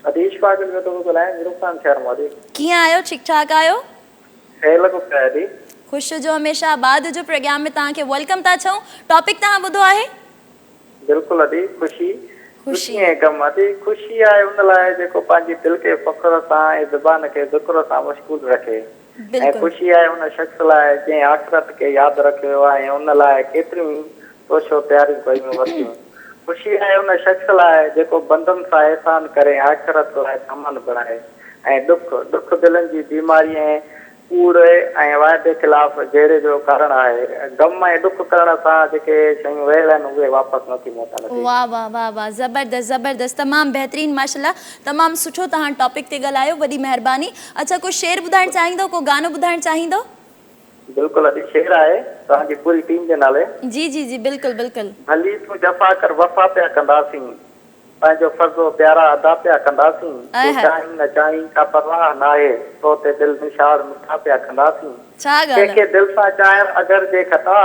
अदीश पागल जो तो ॻाल्हायां, नुक़सान शहर मां। कीअं आहियो? ठीकु ठाक आहियो? खैर लॻो पिया दी। ख़ुशि हुजो, हमेशह आबाद हुजो। प्रोग्राम में तव्हांखे वेलकम था चऊं। टॉपिक तव्हां ॿुधो आहे? बिल्कुलु अदी, ख़ुशी ऐं गम। अदी ख़ुशी आहे उन लाइ जेको पंहिंजी दिलि खे फ़ख्र सां ऐं ज़बान खे ज़िक्र सां मशगूल रखे, ऐं ख़ुशी आहे उन शख़्स लाइ जंहिं आख़िरत खे यादि रखियो आहे ऐं उन लाइ केतिरियूं तोशो तयारियूं कयूं वरितियूं। ख़ुशी आहे उन शख़्स लाइ जेको बंदनि सां एहसान करे आख़िरत लाइ सामान बणाए, ऐं दुख दिलनि जी बीमारी ऐं कूड़ ऐं वाइदे ख़िलाफ़ जहिड़े जो कारण आहे। गम ऐं दुख करण सां जेके शयूं वहियल आहिनि उहे वापसि नथी मोटनि। वाह वाह वाह वाह, ज़बरदस्त ज़बरदस्त, तमामु बहितरीनु, माशाल्लाह, तमामु सुठो तव्हां टॉपिक ते ॻाल्हायो, वॾी महिरबानी। अच्छा, को शेर ॿुधाइणु चाहींदो, को गानो ॿुधाइणु चाहींदो? बिल्कुलु अदी, शेर आहे तव्हांजी पूरी टीम जे नाले। जी जी जी, बिल्कुलु बिल्कुलु। भली तूं जफ़ा कर वफ़ा पिया कंदासीं, पंहिंजो फर्ज़ो प्यारा अदा पिया कंदासीं चाहीं न चाहीं का परवाह नाहे तो ते दिल निशार मिठा पिया कंदासीं छा ॻाल्हि कंहिंखे दिल सां चाहिण अगरि जे खता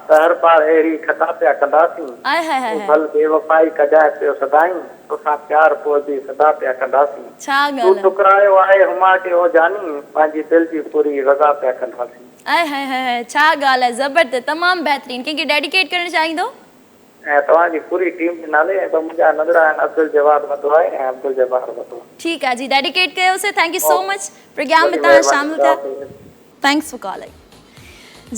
त हर बार अहिड़ी खता पिया कंदासीं आय हाय हाय भल बेवफ़ाई कजाए पियो सदाईं तोसां प्यार पोइ बि सदा पिया कंदासीं छा तूं ॻाल्हि ठुकरायो आहे हुमा के ओ जानी पंहिंजी दिल जी पूरी रज़ा पिया कंदासीं आय हाय हाय छा ॻाल्हि आहे ज़बरदस्त तमामु बहितरीन कंहिंखे डेडिकेट करणु चाहींदो ऐं तव्हांजी पूरी टीम जे नाले ऐं मुंहिंजा नंढड़ा आहिनि अब्दुल जवाद मदवाई ऐं अब्दुल जवाहर मदवाई ठीकु आहे जी डेडिकेट कयोसीं thank you so much programme में तव्हां शामिल थिया थैंक्स फॉर कॉलिंग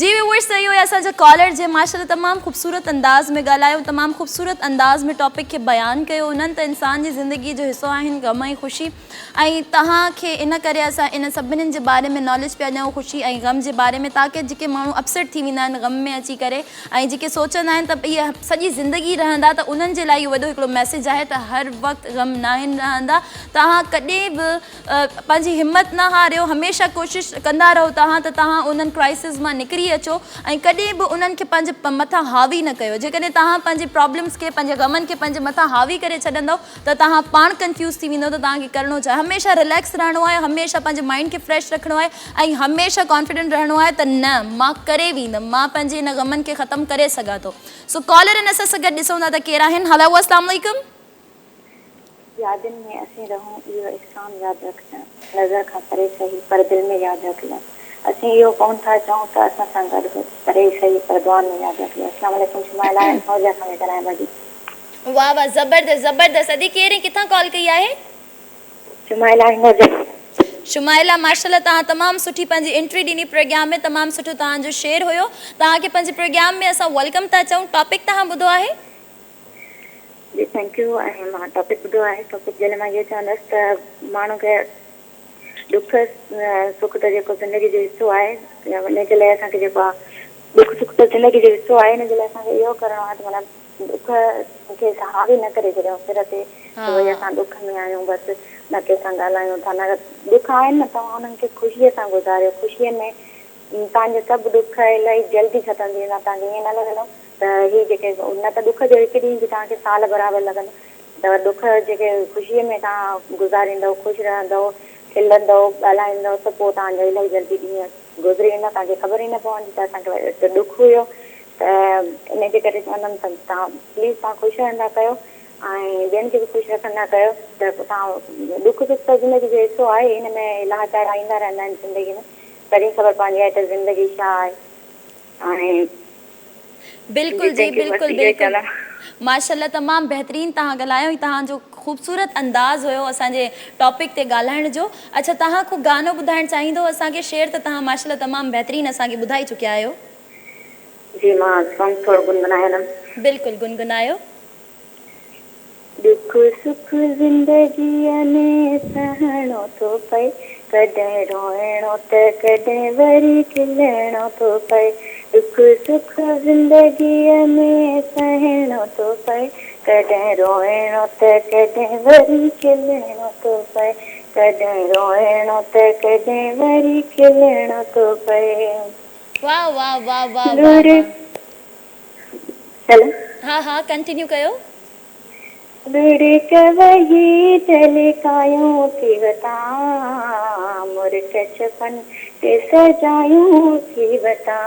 जी व्यूअर्स सही हुया असांजा कॉलर जे माशाल्लाह तमामु ख़ूबसूरत अंदाज़ में ॻाल्हायो तमामु ख़ूबसूरत अंदाज़ में टॉपिक खे बयानु कयो उन्हनि त इंसान जी ज़िंदगी जो हिसो आहिनि गम ऐं ख़ुशी ऐं तव्हांखे इन करे असां इन सभिनीनि जे बारे में नॉलेज पिया ॾियूं ख़ुशी ऐं गम जे बारे में ताकी जेके माण्हू अपसेट थी वेंदा आहिनि गम में अची करे ऐं जेके सोचंदा आहिनि त इहा सॼी ज़िंदगी रहंदा त उन्हनि जे लाइ इहो वॾो हिकिड़ो मैसेज आहे त हर वक़्तु गम न आहिनि रहंदा तव्हां कॾहिं बि पंहिंजी हिमत न हारियो हमेशह कोशिशि कंदा रहो तव्हां त तव्हां उन्हनि क्राइसिस मां निकिरी अचो ऐं कॾहिं बि उन्हनि खे पंहिंजे मथां हावी न कयो जेकॾहिं तव्हां पंहिंजे प्रॉब्लम्स खे पंहिंजे गमनि खे पंहिंजे मथां हावी करे छॾंदव त तव्हां पाण कंफ्यूज़ थी वेंदव त तव्हांखे करिणो छा हमेशह रिलैक्स रहणो आहे हमेशह पंहिंजे माइंड खे फ्रेश रखिणो आहे ऐं हमेशह कॉन्फिडेंट रहणो आहे त न मां करे वेंदमि मां पंहिंजे इन गमनि खे ख़तमु करे सघां थो सो कॉलर इन असां सां गॾु ॾिसूं था त केरु आहिनि हलो अस्सलाम वालेकुम यादनि में असीं रहूं इहो इस्लाम यादि रखंदा नज़र खां परे सही पर दिलि में यादि रखंदा असीं इहो कोन था चऊं त असां सां गॾु परे सही पर दुआ में यादि रखंदा अस्सलाम वालेकुम शुमाइला मौजा खां वेठा आहियां भाॼी वाह वाह ज़बरदस्त ज़बरदस्त अदी केरु किथां कॉल कई आहे शुमाइला मौजा शुमाइला माशाल्लाह तव्हां तमामु सुठी पंहिंजी एंट्री ॾिनी प्रोग्राम में तमामु सुठो तव्हांजो शेयर हुयो तव्हांखे पंहिंजे प्रोग्राम में असां वेलकम था चऊं टॉपिक तव्हां ॿुधो आहे जी थैंक यू ऐं मां टॉपिक ॿुधो आहे टॉपिक जे लाइ मां इहो चवंदसि त माण्हू खे दुख सुख त जेको ज़िंदगी जो हिसो आहे इन जे लाइ असांखे जेको आहे दुख सुख त ज़िंदगी जो हिसो आहे इन जे लाइ असांखे इहो करिणो आहे त माना दुख खे हावी न करे छॾियूं सिर ते भई असां दुख में आहियूं बसि न कंहिंसां ॻाल्हायूं था न दुख आहिनि न तव्हां उन्हनि खे ख़ुशीअ सां गुज़ारियो ख़ुशीअ में तव्हांजे सभु दुख इलाही जल्दी ख़तमु थी वेंदा तव्हांखे ईअं न लॻंदो त हीअ जेके न त दुख जो हिकु ॾींहुं बि तव्हांखे साल बराबरि लॻंदो त दुख जेके ख़ुशीअ में तव्हां गुज़ारींदव ख़ुशि रहंदव खिलंदव ॻाल्हाईंदव त पोइ तव्हांजा इलाही जल्दी ॾींहं गुज़री वेंदा तव्हांखे ख़बर ई न पवंदी त असांखे दुख हुयो त इन जे करे चवंदमि त तव्हां प्लीज़ तव्हां ख़ुशि रहंदा कयो ऐं ॿियनि खे बि ख़ुशि रखंदा कयो त तव्हां दुख सुख त ज़िंदगी जो हिसो आहे हिन में इलाह चढ़ा ईंदा रहंदा आहिनि ज़िंदगी में तॾहिं ख़बर पवंदी आहे त ज़िंदगी छा आहे ऐं बिल्कुलु जी बिल्कुलु बिल्कुलु माशाल्लाह तमामु बहितरीन तव्हां ॻाल्हायो ऐं तव्हांजो ख़ूबसूरत अंदाज़ हुयो असांजे टॉपिक ते ॻाल्हाइण जो अच्छा तव्हां को गानो ॿुधाइणु चाहींदो असांखे शेर त तव्हां माशाल्लाह तमामु बहितरीन असांखे ॿुधाए चुकिया आहियो जी मां सॉन्ग थोरो गुनगुनाईंदमि बिल्कुलु गुनगुनायो दुख सुख ज़िंदगीअ में सहणो थो पए कॾहिं रोइणो त कॾहिं वरी खिलणो थो पए दुख सुख ज़िंदगीअ में सहणो थो पए कॾहिं रोइणो त कॾहिं वरी खिलणो थो पए कॾहिं रोइणो त कॾहिं वरी खिलणो थो पए वाह वाह वाह वाह हेलो हाँ हाँ कंटिन्यू कयो लुढ़क वही तलकायूं थी बता मुर्ख छपन ते सजायूं थी बता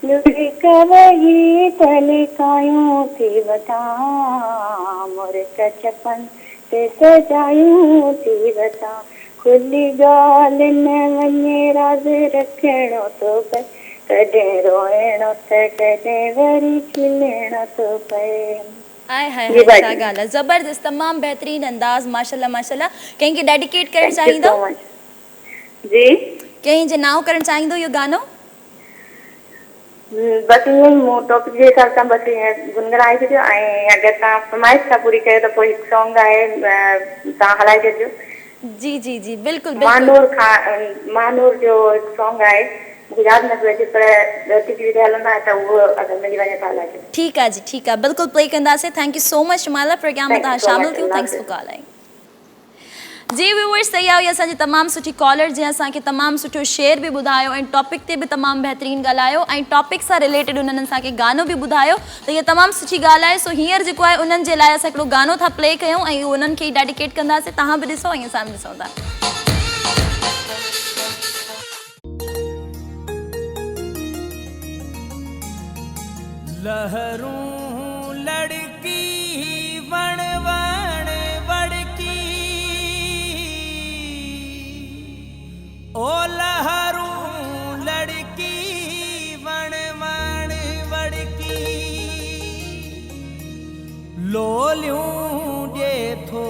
लुढ़क वही तलकायूं थी बता मुर्ख छपन ते सजायूं थी बता खुली ॻाल्हि न वञे राज़ रखिणो थो पए कॾहिं रोइणो त कॾहिं वरी खिलणो थो पए आय हाय हाय छा ॻाल्हि आहे ज़बरदस्त तमामु बहितरीन अंदाज़ माशाल्लाह माशाल्लाह कंहिंखे डेडिकेट करणु चाहींदो जी कंहिं जे नाव करणु चाहींदो इहो गानो बसि ईअं ई मूं टॉपिक जे हिसाब सां बसि ईअं गुनगुनाए छॾियो ऐं अगरि तव्हां फरमाइश था पूरी कयो त पोइ हिकु सॉन्ग आहे तव्हां हलाए छॾिजो जी जी जी बिल्कुलु महानूर जो हिकु सॉन्ग आहे मूंखे यादि नथो अचे पर टीवी हलंदा त उहो अगरि मिली वञे त हलाए छॾियो ठीकु आहे जी ठीकु आहे बिल्कुलु प्ले कंदासीं thank you so much Shumaila programme में तव्हां शामिल थियो थैंक्स फॉर कॉलिंग जी व्यूअर्स तयार हुई असांजी तमामु सुठी कॉलर जंहिं असांखे तमामु सुठो शेयर बि ॿुधायो ऐं टॉपिक ते बि तमामु बहितरीनु ॻाल्हायो ऐं टॉपिक सां रिलेटेड उन्हनि असांखे गानो बि ॿुधायो त इहा तमामु सुठी ॻाल्हि आहे। सो हींअर जेको आहे उन्हनि जे लाइ असां हिकिड़ो गानो था प्ले कयूं ऐं उन्हनि खे ई डेडिकेट कंदासीं। तव्हां बि ॾिसो ऐं असां बि ॾिसूं था। लहरूं लड़की वण वण वड़की ओ लहरूं लड़की वण वण वड़की लोलियूं ॾे थो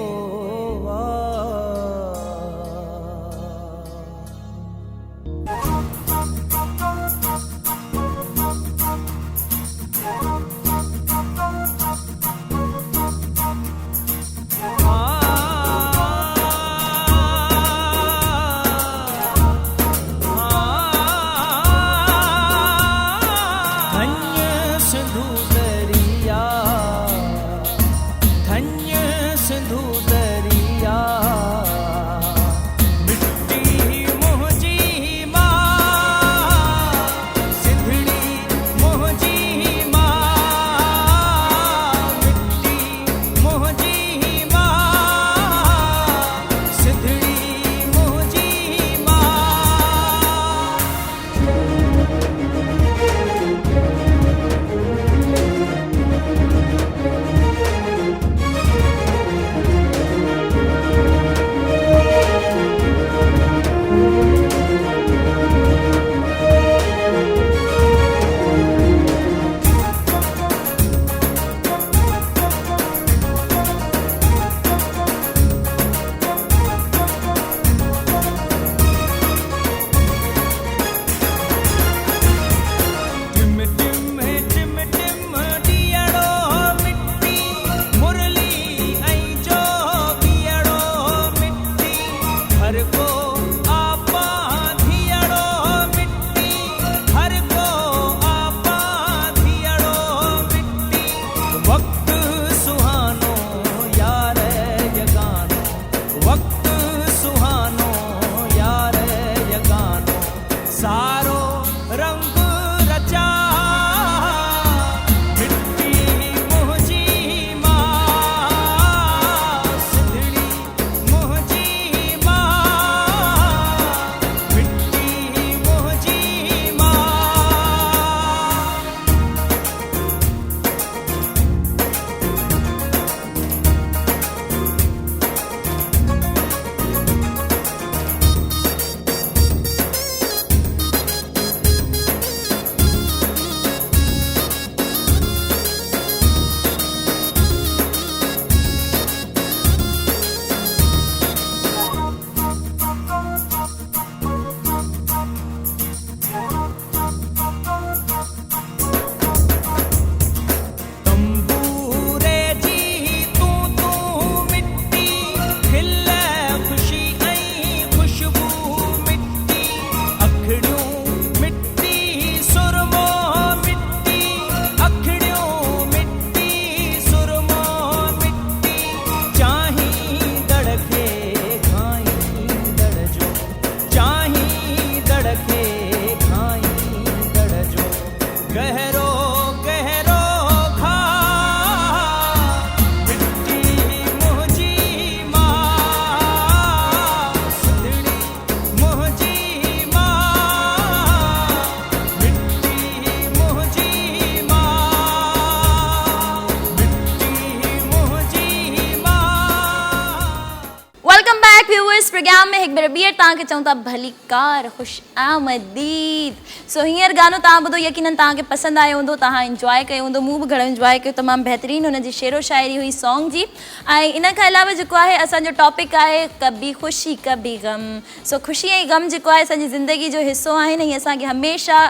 प्रोग्राम में एक बार ॿीहर तव्हांखे चऊं था भली कार ख़ुशि आमदीद। सो हींअर गानो तव्हां ॿुधो यकीनन तव्हांखे पसंदि आयो हूंदो, तव्हां इंजॉय कयो हूंदो, मूं बि घणो इंजॉय कयो। तमामु बहितरीनु हुनजी शेरो शाइरी हुई सॉन्ग जी। ऐं इन खां अलावा जेको आहे असांजो टॉपिक आहे कभी ख़ुशी कभी गम। सो ख़ुशी ऐं गम जेको आहे असांजी ज़िंदगी जो हिसो आहिनि ऐं असांखे हमेशह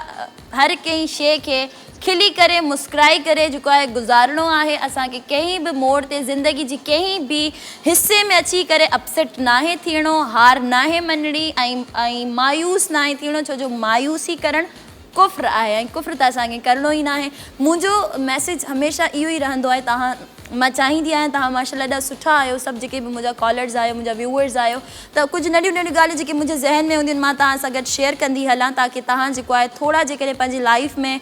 हर कंहिं शइ खे खिली करे मुस्कुराई करे जेको आहे गुज़ारणो आहे। असांखे कंहिं बि मोड़ ते ज़िंदगी जी कंहिं बि हिस्से में अची करे अपसेट नाहे थियणो, हार नाहे मञणी ऐं मायूस नाहे थियणो, छो जो मायूसी करणु कुफ्र आहे ऐं कुफ्र त असांखे करिणो ई नाहे। मुंहिंजो मैसेज हमेशह इहो ई रहंदो आहे, तव्हां मां चाहींदी आहियां तव्हां माशाल्लाह ॾाढा सुठा आहियो, सभु जेके बि मुंहिंजा कॉलर्स आहियो, मुंहिंजा व्यूअर्स आहियो, त कुझु नंढियूं नंढियूं ॻाल्हियूं जेके मुंहिंजे ज़हन में हूंदियूं आहिनि मां तव्हां सां गॾु शेयर कंदी हलां, ताकी तव्हां जेको आहे थोरा जेकॾहिं पंहिंजी लाइफ में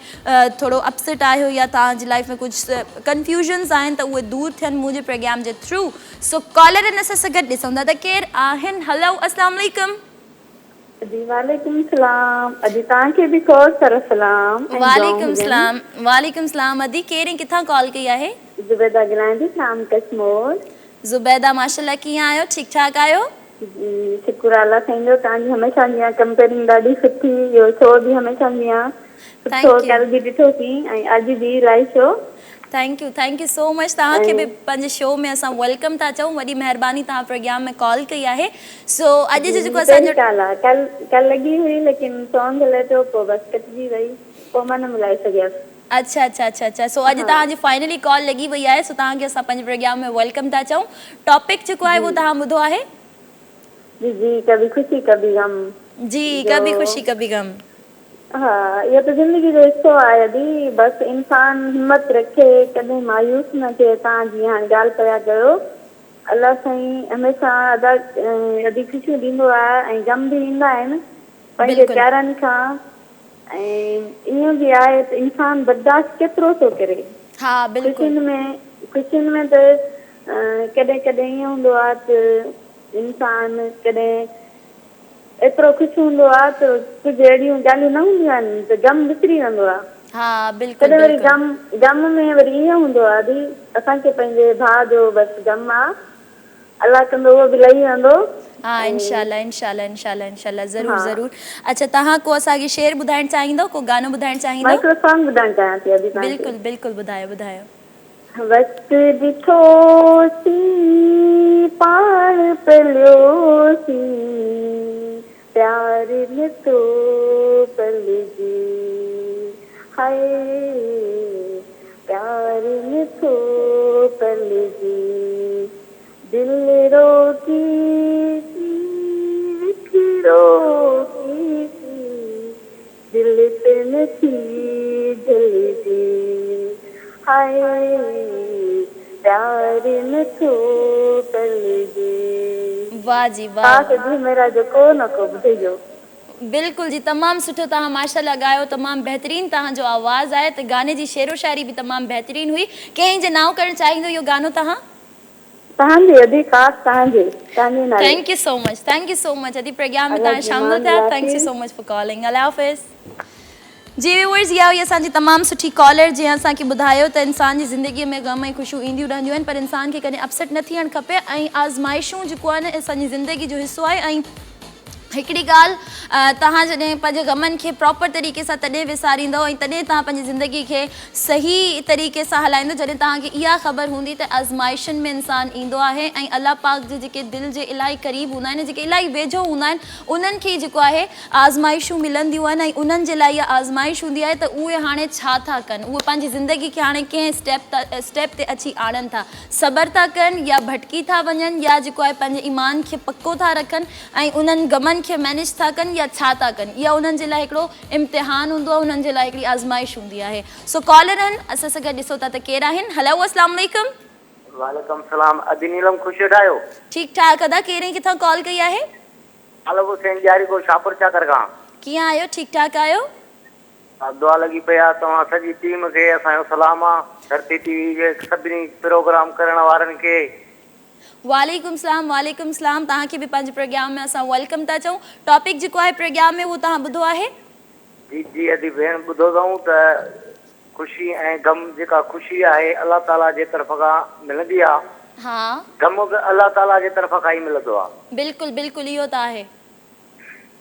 थोरो अपसेट आहियो या तव्हांजी लाइफ में कुझु कंफ्यूजन्स आहिनि त उहे दूरि थियनि मुंहिंजे प्रोग्राम जे थ्रू। सो कॉलर आहिनि असां सां गॾु, ॾिसूं था त केरु आहिनि। हलो, अस्सलाम वालेकुम। जी वालेकुम सलाम। अॼु तव्हांखे बि खोड़ सारा सलाम। वालेकुम सलाम। वालेकुम सलाम। अदी केरु किथां कॉल कई आहे? ज़ुबैदा गिलानी शाम कश्मीर। ज़ुबैदा माशाल्लाह कीअं आहियो? ठीक ठाक आहियो? जी शुक्र अल्लाह साईं, तव्हांजी हमेशह जी कंपेयरिंग ॾाढी सुठी, इहो शो बि हमेशह जी सुठो कल बि ॾिठोसीं ऐं अॼु बि live show. Thank you so much. तव्हांखे बि पंहिंजे शो में असां वेलकम था चऊं, वॾी महिरबानी तव्हां प्रोग्राम में कॉल कई आहे। सो अॼु जो जेको असांजो कल लॻी हुई लेकिन सॉन्ग हले पियो, पोइ बसि कटिजी वई, पोइ मां न मिलाए सघियसि। अच्छा। सो अॼु तव्हांजी फाइनली कॉल लॻी वई आहे, सो तव्हांखे असां पंहिंजे प्रोग्राम में वेलकम था चऊं। टॉपिक जेको आहे उहो तव्हां ॿुधो आहे? जी, कभी खुशी कभी गम। जी, कभी खुशी कभी गम। हाँ, ये तो जिंदगी जो हिस्सो आहे अदी, बस इंसान हिम्मत रखे, कॾहिं मायूस न थिए। तव्हां जीअं हाणे ॻाल्हि पिया कयो, अल्लाह साईं हमेशह अदी ख़ुशियूं ॾींदो आहे ऐं गम बि ईंदा आहिनि पंहिंजे प्यारनि खां। ऐं ईअं बि आहे त इंसान बर्दाश्त केतिरो थो करे। हाँ बिल्कुलु। ख़ुशियुनि में त कॾहिं कॾहिं ईअं हूंदो आहे त इंसान कॾहिं एतिरो ख़ुशि हूंदो आहे त कुझु अहिड़ियूं ॻाल्हियूं न हूंदियूं आहिनि त गम विसरी वेंदो आहे। हाँ बिल्कुलु। तॾहिं वरी गम में वरी ईअं हूंदो आहे अदी, असांखे पंहिंजे भाउ जो बसि गम आहे, अल्लाह कंदो उहो बि लही वेंदो। हाँ इंशाल्लाह ज़रूर। अच्छा, तव्हां को असांखे शेर ॿुधाइणु चाहींदो, को गानो ॿुधाइणु चाहींदो? मां हिकिड़ो सॉन्ग ॿुधाइणु चाहियां थी अदी। बिल्कुलु ॿुधायो। वक़्तु ॾिठोसीं पाण पलियोसीं, प्यार में तो पलिजी, हाय प्यार में तो पलिजी, दिल रोकी दिल पे नथी जलदी, हाय प्यार में तो पलिजी। वाह जी वाह। मेरा जो को न को ॿुधिजो। बिल्कुलु जी, तमामु सुठो तव्हां माशाल्लाह ॻायो, तमामु बहितरीनु तव्हांजो आवाज़ु आहे, त गाने जी शेरो शायरी बि तमामु बहितरीनु हुई। कंहिं जे नाव करणु चाहींदो इहो गानो तव्हां? तव्हांजे थैंक यू सो मच अदी प्रोग्राम में तव्हां शामिल थिया। Thank you so much for calling. अल्लाह हाफ़िज़। जी व्यूअर्स, इहा हुई असांजी तमामु सुठी कॉलर जंहिं असांखे ॿुधायो त इंसान जी ज़िंदगीअ में ग़म ऐं ख़ुशियूं ईंदियूं रहंदियूं आहिनि, पर इंसान खे कॾहिं अपसेट न थियणु खपे ऐं आज़माइशूं जेको आहे न असांजी ज़िंदगी जो हिसो आहे। ऐं हिकिड़ी ॻाल्हि, तव्हां जॾहिं पंहिंजे ग़मनि खे प्रॉपर तरीक़े सां तॾहिं विसारींदव ऐं तॾहिं तव्हां पंहिंजी ज़िंदगी खे सही तरीक़े सां हलाईंदो जॾहिं तव्हांखे इहा ख़बर हूंदी त आज़माइशुनि में इंसानु ईंदो आहे ऐं अल्लाह पाक जे जेके दिलि जे इलाही क़रीब हूंदा आहिनि, जेके इलाही वेझो हूंदा आहिनि, उन्हनि खे जेको आहे आज़माइशूं मिलंदियूं आहिनि ऐं उन्हनि जे लाइ इहा आज़माइश हूंदी आहे त उहे हाणे छा था कनि। उहे पंहिंजी ज़िंदगी खे हाणे कंहिं स्टेप ते अची आणनि था, सब्र था कनि या भटकी था वञनि, या जेको आहे पंहिंजे ईमान खे पको था रखनि ऐं उन्हनि ग़मनि खे मैनेज था कनि या छा था कनि। इहा उन्हनि जे लाइ हिकिड़ो इम्तिहान हूंदो आहे, उन्हनि जे लाइ हिकिड़ी आज़माइश हूंदी आहे। सो कॉलर आहिनि असां सां गॾु, ॾिसो था त केरु आहिनि। हलो, अस्सलाम वालेकुम। वालेकुम सलाम। अदी नीलम खुश आहियो? ठीक ठाक। अदा केरु किथां कॉल कई आहे? हेलो हुसैन जारी को शाहपुर चाकर खां। कीअं आहियो? ठीक ठाक आहियो? दुआ लगी पे आ। तव्हां सॼी टीम खे असांजो सलाम आहे, धरती टीवी जे सभिनी प्रोग्राम करण वारनि खे। वालेकुम सलाम। तव्हांखे बि पंहिंजे प्रोग्राम में असां वेलकम था चऊं। टॉपिक जेको आहे प्रोग्राम में उहो तव्हां ॿुधो आहे? जी अदी भेण ॿुधो अथऊं त ख़ुशी ऐं गम, जेका ख़ुशी आहे अल्लाह ताला जे तरफ़ खां मिलंदी आहे, हाँ, गम बि अल्लाह ताला जे तरफ़ खां ई मिलंदो आहे। बिल्कुलु इहो त आहे।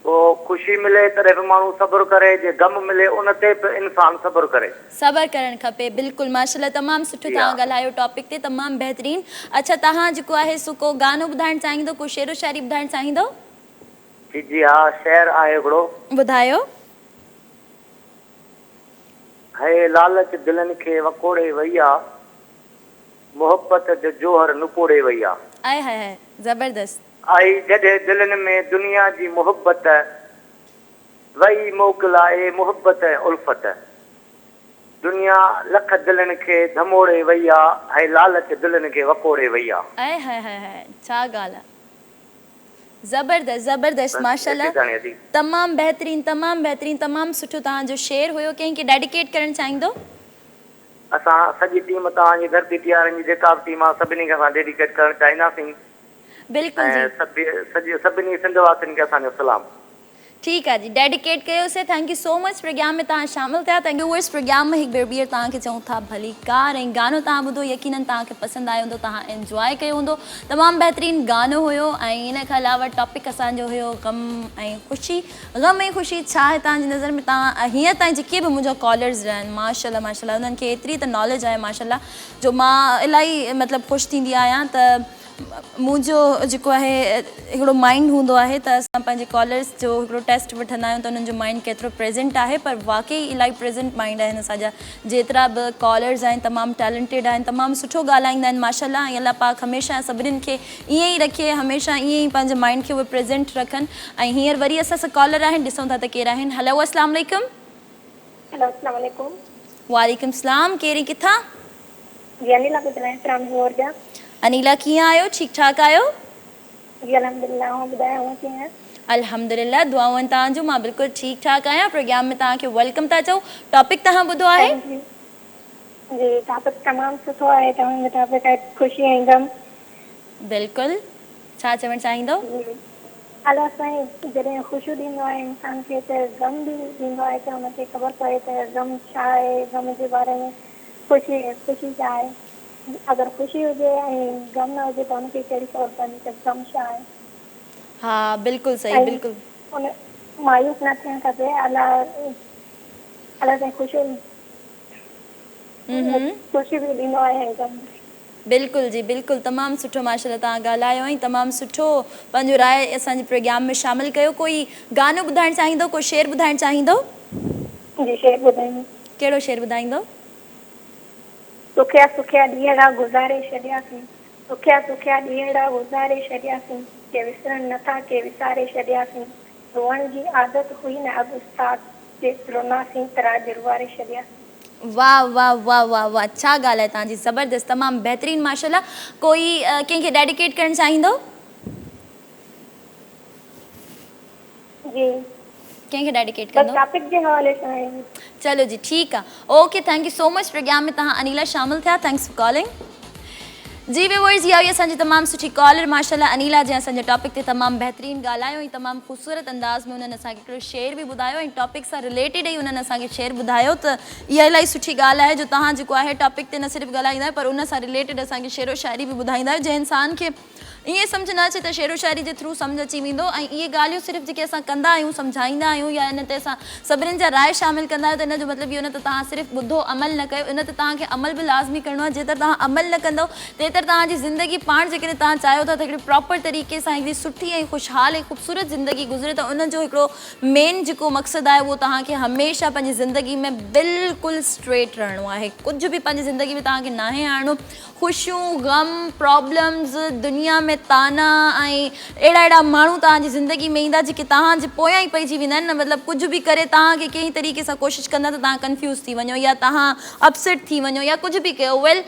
पोइ ख़ुशी मिले तॾहिं बि माण्हू सब्र करे, जे गम मिले उन ते बि इंसान सब्र करे। सब्र करणु खपे। बिल्कुलु माशाल्लाह, तमामु सुठो तव्हां ॻाल्हायो टॉपिक ते, तमामु बहितरीनु। अच्छा, तव्हां जेको आहे सो को गानो ॿुधाइणु चाहींदो, को शेरो शायरी ॿुधाइणु चाहींदो? जी हा, शेर आहे हिकिड़ो, ॿुधायो। है लालच दिलनि खे वकोड़े वई आहे, मोहब्बत जो जोहर नुकोड़े वई आहे। आए हाय, ज़बरदस्त। आई जॾहिं दिलनि में दुनिया जी मोहब्बत, वई मोकिलाए मोहब्बत उल्फत, दुनिया लख दिलनि खे धमोड़े वई आहे ऐं लालच दिलनि खे वकोड़े वई आहे। आए हाय हाय हाय, छा ॻाल्हि आहे। ज़बरदस्त ज़बरदस्त माशाल्लाह, तमामु बहितरीन तमामु सुठो तव्हांजो शेर हुयो। कंहिंखे डेडिकेट करणु चाहींदो? असां सॼी टीम तव्हांजी धरती टीआरएन जी जेका बि टीम आहे सभिनी खे असां डेडिकेट करणु चाहींदासीं। बिल्कुलु सभिनी सिंधवासियुनि खे असांजो सलाम। ठीक है जी, डेडिकेट कयोसीं। Thank you so much programme में तव्हां शामिल थिया। थैंक यू वर्स प्रोग्राम में हिकु भेर ॿीहर तव्हांखे चऊं था भली कार। ऐं गानो तव्हां ॿुधो, यकीनन तव्हांखे पसंदि आयो हूंदो, तव्हां एंजॉय कयो हूंदो। तमामु बहितरीनु गानो हुयो। ऐं इन खां अलावा टॉपिक असांजो हुयो गम ऐं ख़ुशी। गम ऐं ख़ुशी छा आहे तव्हांजी नज़र में? तव्हां हीअं ताईं जेके बि मुंहिंजा कॉलर्स रहनि माशाल्लाह माशाल्लाह, उन्हनि खे एतिरी त नॉलेज आहे माशाल्लाह, जो मां इलाही मतिलबु ख़ुशि थींदी आहियां। त मुंहिंजो जेको आहे हिकिड़ो माइंड हूंदो आहे त असां पंहिंजे कॉलर्स जो हिकिड़ो टेस्ट वठंदा आहियूं त उन्हनि जो माइंड केतिरो प्रेज़ेंट आहे। पर वाकई इलाही प्रेज़ेंट माइंड आहिनि असांजा। जेतिरा बि कॉलर्स आहिनि तमामु टैलेंटेड आहिनि, तमामु सुठो ॻाल्हाईंदा आहिनि माशाल्लाह। ऐं अल्लाह पाक हमेशह सभिनीनि खे ईअं ई रखे, हमेशह ईअं ई पंहिंजे माइंड खे उहे प्रेज़ेंट रखनि। ऐं हींअर वरी असां सां कॉलर आहिनि, ॾिसूं था त केरु आहिनि। हलो अस्सलाम वालेकुम। हेलो अस्सलाम वालेकुम। वालेकुम सलाम। केरु किथां? जी अनिला गुजरात। अनिला कीअं आहियो? ठीक ठाक आहियो? जी अल्हम्दुलिल्लाह। ॿुधायो कीअं आहे? अल्हम्दुलिल्लाह, दुआऊं तव्हांजो। मां बिल्कुलु ठीकु ठाक आहियां। प्रोग्राम में तव्हांखे वेलकम था चऊं। टॉपिक तव्हां ॿुधो आहे? जी टॉपिक तमामु सुठो आहे। तव्हांजो टॉपिक आहे ख़ुशी ऐं गम। बिल्कुलु, छा चवणु चाहींदो? अलाह साईं जॾहिं ख़ुशी ॾींदो आहे इंसान खे त गम बि ॾींदो आहे, त हुनखे ख़बर पए त गम छा आहे, गम जे बारे में। ख़ुशी छा आहे? अगर ख़ुशी हुजे ऐं गम न हुजे त हुनखे कहिड़ी ख़बर पवंदी त गम छा आहे? हा बिल्कुलु सही, बिल्कुलु। उन मायूस न थियणु खपे। अलाह साईं ख़ुशी बि ॾींदो आहे ऐं गम। बिल्कुलु जी बिल्कुलु, तमामु सुठो माशाल्लाह तव्हां ॻाल्हायो ऐं तमामु सुठो पंहिंजो राय असांजे प्रोग्राम में शामिलु कयो। कोई गानो ॿुधाइणु चाहींदो, कोई शेर ॿुधाइणु चाहींदो? जी शेर ॿुधाईंदो। कहिड़ो शेर ॿुधाईंदो? सुखिया सुखिया ॾींहं गुज़ारे छॾियासीं, सुखिया सुखिया ॾींहं गुज़ारे छॾियासीं, के विसरनि नथा के विसारे छॾियासीं, रोअण जी आदत हुई न अब उस्ताद जे रोनासीं त राज रुवारे छॾियासीं। वाह वाह वाह वाह वाह, छा ॻाल्हि आहे तव्हांजी, ज़बरदस्त, तमामु बहितरीनु माशाल्लाह। कोई कंहिंखे डेडिकेट करणु चाहींदो? जी कंहिंखे डेडिकेट कंदो? टॉपिक जे हवाले सां। चलो जी ठीकु आहे, okay, thank you so much. Programme में तव्हां अनिला शामिल थिया, थैंक्स फॉर कॉलिंग। जी व्यूअर्स, इहा हुई असांजी तमामु सुठी कॉलर माशाल्लाह अनिला, जंहिं असांजे टॉपिक ते तमामु बहितरीनु ॻाल्हायो ऐं तमामु ख़ूबसूरत अंदाज़ में उन्हनि असांखे हिकिड़ो शेर बि ॿुधायो ऐं टॉपिक सां रिलेटेड ई उन्हनि असांखे शेर ॿुधायो। त इहा इलाही सुठी ॻाल्हि आहे जो तव्हां जेको आहे टॉपिक ते न सिर्फ़ु ॻाल्हाईंदा आहियो पर उन सां रिलेटेड असांखे शेरो शाइरी बि ॿुधाईंदा आहियो, जंहिं इंसान खे ईअं सम्झ न अचे त शेरो शाइरी जे थ्रू सम्झ अची वेंदो। ऐं इहे ॻाल्हियूं सिर्फ़ु जेके असां कंदा आहियूं, सम्झाईंदा आहियूं या इन ते असां सभिनीनि जा राय शामिलु कंदा आहियूं, त इन जो मतिलबु इहो न त तव्हां सिर्फ़ु ॿुधो अमल न कयो, इन ते तव्हांखे अमल बि लाज़मी करिणो आहे। जेतर तव्हां अमल न कंदव तेतर तव्हांजी ज़िंदगी पाण जेकॾहिं तव्हां चाहियो था त हिकिड़ी प्रॉपर तरीक़े सां हिकिड़ी सुठी ऐं ख़ुशहाल ऐं ख़ूबसूरत ज़िंदगी गुज़रे, त उनजो हिकिड़ो मेन जेको मक़सदु आहे उहो तव्हांखे हमेशह पंहिंजी ज़िंदगी में बिल्कुलु स्ट्रेट रहणो आहे। कुझु बि पंहिंजी ज़िंदगी में तव्हांखे नाहे आणणो। ख़ुशियूं, गम, प्रॉब्लम्स, दुनिया में ताना ऐं अहिड़ा माण्हू तव्हांजी ज़िंदगी में ईंदा जेके तव्हांजे पोयां ई पइजी वेंदा आहिनि न। मतिलबु कुझु बि करे तव्हांखे कंहिं तरीक़े सां कोशिशि कंदा त तव्हां कंफ्यूज़ थी वञो या तव्हां अपसेट थी वञो या कुझु बि कयो। वेल,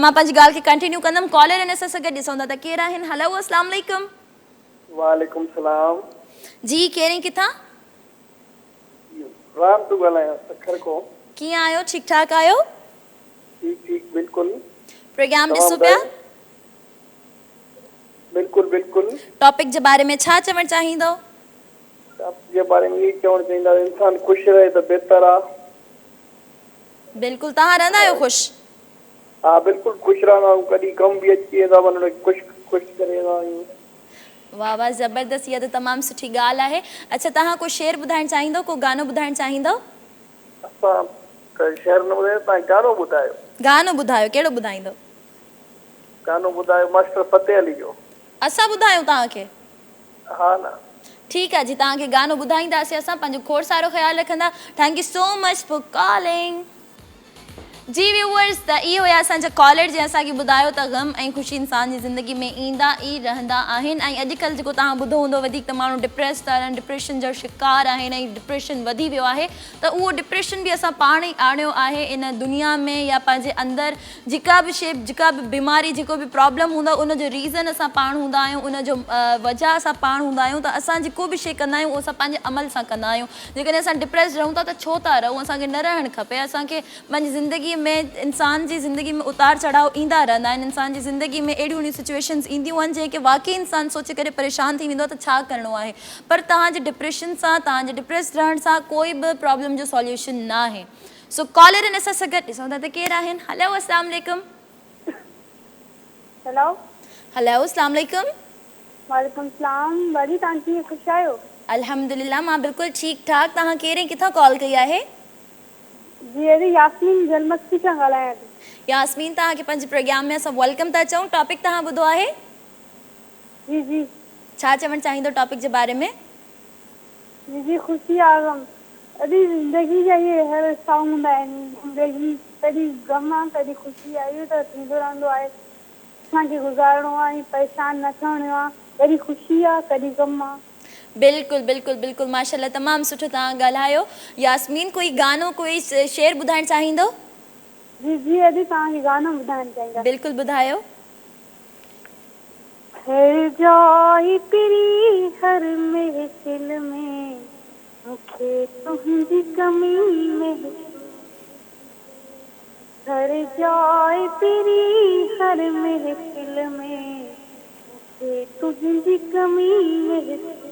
मां पंहिंजी ॻाल्हि खे कंटिन्यू कंदमि। कॉलर आहिनि असां सां गॾु, ॾिसूं था त केरु आहिनि। हलो अस्सलाम वालेकुम। वालेकुम सलाम। जी केरु किथां? राम तू ॻाल्हायां सखर को। कीअं आहियो? ठीकु ठाक आहियो? ठीक बिल्कुलु। प्रोग्राम ॾिसो पिया? बिल्कुलु बिल्कुलु। टॉपिक जे बारे में छा चवणु चाहींदो? टॉपिक जे बारे में इहो चवणु चाहींदा इंसान ख़ुशि रहे त बहितर आहे। बिल्कुलु। तव्हां रहंदा आहियो ख़ुशि? हा बिल्कुलु ख़ुशि रहंदा आहियूं, कॾहिं गम बि अची वेंदा आहिनि, ख़ुशि करे वेंदा आहियूं। वाह वाह, ज़बरदस्त, इहा त तमामु सुठी ॻाल्हि आहे। अच्छा, तव्हां को शेर ॿुधाइणु चाहींदो, को गानो ॿुधाइणु चाहींदो? असां शेर न ॿुधायो, तव्हां गानो ॿुधायो। गानो ॿुधायो, कहिड़ो ॿुधाईंदो? गानो ॿुधायो मास्टर फतेह अली जो। असां ॿुधायूं तव्हांखे? हा न, ठीकु आहे जी, तव्हांखे गानो ॿुधाईंदासीं असां। पंहिंजो खोड़ सारो ख़्यालु रखंदा। Thank you so much for calling. जी व्यूअर्स, त इहो हुया असांजा कॉलर जंहिं असांखे ॿुधायो त ग़म ऐं ख़ुशी इंसान जी ज़िंदगी में ईंदा ई रहंदा आहिनि। ऐं अॼुकल्ह जेको तव्हां ॿुधो हूंदो वधीक त माण्हू डिप्रेस था रहनि, डिप्रेशन जो शिकार आहिनि ऐं डिप्रेशन वधी वियो आहे। त उहो डिप्रेशन बि असां पाण ई आणियो आहे इन दुनिया में, या पंहिंजे अंदरि जेका बि शइ, जेका बि बीमारी, जेको बि प्रॉब्लम हूंदो आहे उनजो रीज़न असां पाण हूंदा आहियूं, उनजो वजह असां पाण हूंदा आहियूं। त असां जेको बि शइ कंदा आहियूं उहो असां पंहिंजे अमल सां कंदा आहियूं। जेकॾहिं असां डिप्रेस रहूं था त छो था रहूं? असांखे न रहणु खपे। असांखे पंहिंजी ज़िंदगी में, इंसान जी ज़िंदगी में उतार चढ़ाव ईंदा रहंदा आहिनि। इंसान जी ज़िंदगी में अहिड़ियूं सिचुएशन्स ईंदियूं आहिनि जंहिंखे वाक़ई इंसान सोचे करे परेशान थी वेंदो आहे त छा करिणो आहे। पर तव्हांजे डिप्रेशन सां, तव्हांजे डिप्रेस रहण सां कोई बि प्रॉब्लम जो सॉल्यूशन न आहे। सो कॉलर आहिनि असां सां गॾु, ॾिसूं था त केरु आहिनि। हलो अस्सलाम वालेकुम। हेलो हलो अस्सलाम वालेकुम। वालेकुम सलाम। वरी तव्हां कीअं ख़ुशि आहियो? अल्हम्दुलिल्लाह, मां बिल्कुलु ठीकु ठाक। तव्हां केरु किथां कॉल कई आहे? जी अरे यास्मीन जलमस्ती सां ॻाल्हायां थी। यास्मीन, तव्हांखे पंहिंजे प्रोग्राम में असां वेलकम था चऊं। टॉपिक तव्हां ॿुधो आहे? जी जी। छा चवणु चाहींदो टॉपिक जे बारे में? जी जी, ख़ुशी आहे गम। अॼु ज़िंदगी जा इहे हर सां हूंदा आहिनि। ज़िंदगी कॾहिं गम आहे, कॾहिं ख़ुशी आहे, इहो त थींदो रहंदो आहे। असांखे गुज़ारिणो आहे, परेशान न थियणो आहे। कॾहिं ख़ुशी आहे, कॾहिं गम आहे। बिल्कुलु बिल्कुलु बिल्कुलु, माशाल्लाह, तमामु सुठो तव्हां ॻाल्हायो। यास्मीन, कोई गानो, कोई शेर ॿुधाइणु चाहींदो? जी जी, अॼु तव्हांखे गानो ॿुधाइणु चाहींदा। बिल्कुलु ॿुधायो। हर जाए तेरी हर महफिल में मूंखे तुंहिंजी कमी महसूस। हर जाए तेरी हर महफिल में मूंखे तुंहिंजी कमी महसूस।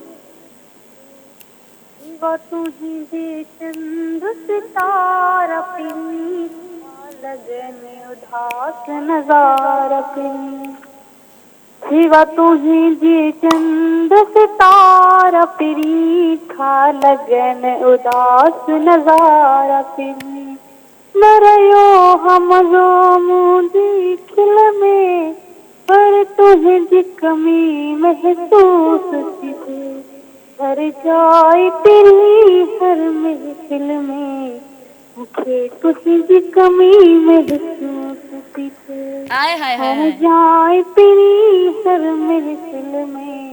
वो तुझे चंद सितारा पिनी लगन उदास नजारा पिनी। शिवा तुझे चंद सितारा पिरी था लगन उदास नजारा पिरी। न रहियो हम मुंहिंजी खिल में पर तुझी कमी महसूस थी थिए। हर जाए तेरी हर महफिल में मूंखे तुझी कमी महसूस थी थिए। हर जाए तेरी हर महफिल में